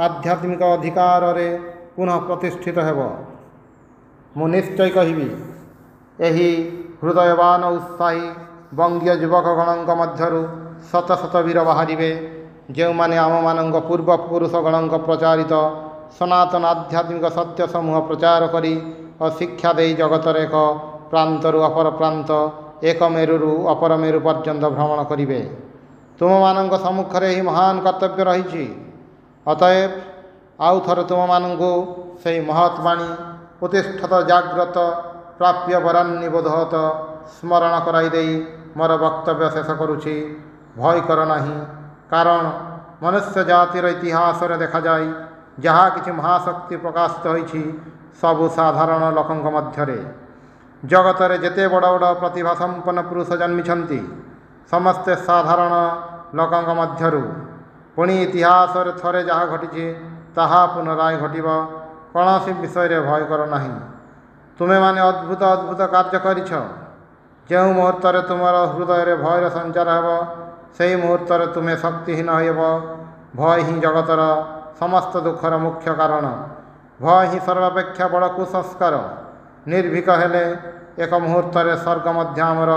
ଆଧ୍ୟାତ୍ମିକ ଅଧିକାରରେ ପୁନଃ ପ୍ରତିଷ୍ଠିତ ହେବ। ମୁଁ ନିଶ୍ଚୟ କହିବି, ଏହି ହୃଦୟବାନ ଉତ୍ସାହୀ ବଙ୍ଗୀୟ ଯୁବକଗଣଙ୍କ ମଧ୍ୟରୁ ଶତ ଶତ ବୀର ବାହାରିବେ, ଯେଉଁମାନେ ଆମମାନଙ୍କ ପୂର୍ବପୁରୁଷଗଣଙ୍କ ପ୍ରଚାରିତ ସନାତନ ଆଧ୍ୟାତ୍ମିକ ସତ୍ୟ ସମୂହ ପ୍ରଚାର କରି ଓ ଶିକ୍ଷା ଦେଇ ଜଗତରେ ଏକ ପ୍ରାନ୍ତରୁ ଅପର ପ୍ରାନ୍ତ, ଏକ ମେରୁରୁ ଅପର ମେରୁ ପର୍ଯ୍ୟନ୍ତ ଭ୍ରମଣ କରିବେ। ତୁମମାନଙ୍କ ସମ୍ମୁଖରେ ଏହି ମହାନ କର୍ତ୍ତବ୍ୟ ରହିଛି। ଅତଏବ ଆଉ ଥରେ ତୁମମାନଙ୍କୁ ସେହି ମହତ୍ ବାଣୀ ଉତ୍ତିଷ୍ଠତ ଜାଗ୍ରତ ପ୍ରାପ୍ୟ ବରାନ୍ନିବୋଧତ ସ୍ମରଣ କରାଇ ଦେଇ ମୋର ବକ୍ତବ୍ୟ ଶେଷ କରୁଛି। ଭୟ କର ନାହିଁ, କାରଣ ମନୁଷ୍ୟ ଜାତିର ଇତିହାସରେ ଦେଖାଯାଏ, ଯାହା କିଛି ମହାଶକ୍ତି ପ୍ରକାଶିତ ହୋଇଛି ସବୁ ସାଧାରଣ ଲୋକଙ୍କ ମଧ୍ୟରେ। ଜଗତରେ ଯେତେ ବଡ଼ ବଡ଼ ପ୍ରତିଭା ସମ୍ପନ୍ନ ପୁରୁଷ ଜନ୍ମିଛନ୍ତି, ସମସ୍ତେ ସାଧାରଣ ଲୋକଙ୍କ ମଧ୍ୟରୁ। ପୁଣି ଇତିହାସରେ ଥରେ ଯାହା ଘଟିଛି ତାହା ପୁନରାୟ ଘଟିବ। କୌଣସି ବିଷୟରେ ଭୟ କର ନାହିଁ। ତୁମେମାନେ ଅଦ୍ଭୁତ ଅଦ୍ଭୁତ କାର୍ଯ୍ୟ କରିଛ। ଯେଉଁ ମୁହୂର୍ତ୍ତରେ ତୁମର ହୃଦୟରେ ଭୟର ସଞ୍ଚାର ହେବ, ସେହି ମୁହୂର୍ତ୍ତରେ ତୁମେ ଶକ୍ତିହୀନ ହେବ। ଭୟ ହିଁ ଜଗତର ସମସ୍ତ ଦୁଃଖର ମୁଖ୍ୟ କାରଣ। ଭୟ ହିଁ ସର୍ବାପେକ୍ଷା ବଡ଼ କୁସଂସ୍କାର। ନିର୍ଭୀକ ହେଲେ ଏକ ମୁହୂର୍ତ୍ତରେ ସ୍ୱର୍ଗ ମଧ୍ୟ ଆମର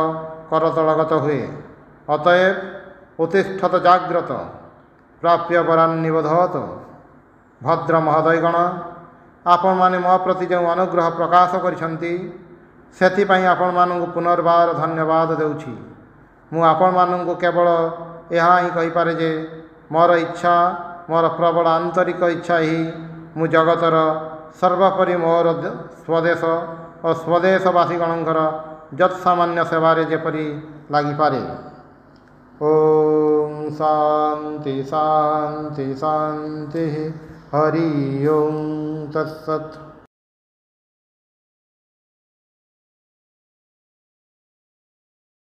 କରତଳଗତ ହୁଏ। ଅତଏବ ଉତ୍ତିଷ୍ଠତ ଜାଗ୍ରତ। प्राप्य वरान् निबोधत। भद्र महोदयगण, आपण माने मो प्रति जो अनुग्रह प्रकाश करिसंती सेथिपाई आपण मानंकु पुनर्बार धन्यवाद देउछि। मु आपण मानंकु केवल ଏହା ହିଁ କହିପାରେ ଯେ ମୋର ଇଚ୍ଛା, ମୋର ପ୍ରବଳ ଆନ୍ତରିକ ଇଚ୍ଛା ହିଁ ମୁଁ ଜଗତର ସର୍ବୋପରି ମୋର ସ୍ୱଦେଶ ଓ ସ୍ୱଦେଶବାସୀଗଣଙ୍କର ଯତ୍ସାମାନ୍ୟ ସେବାରେ ଯେପରି ଲାଗିପାରେ। ଓಂ ଶାନ୍ତି ଶାନ୍ତି ଶାନ୍ତି। ହରି ଓಂ ତତ୍ସତ୍।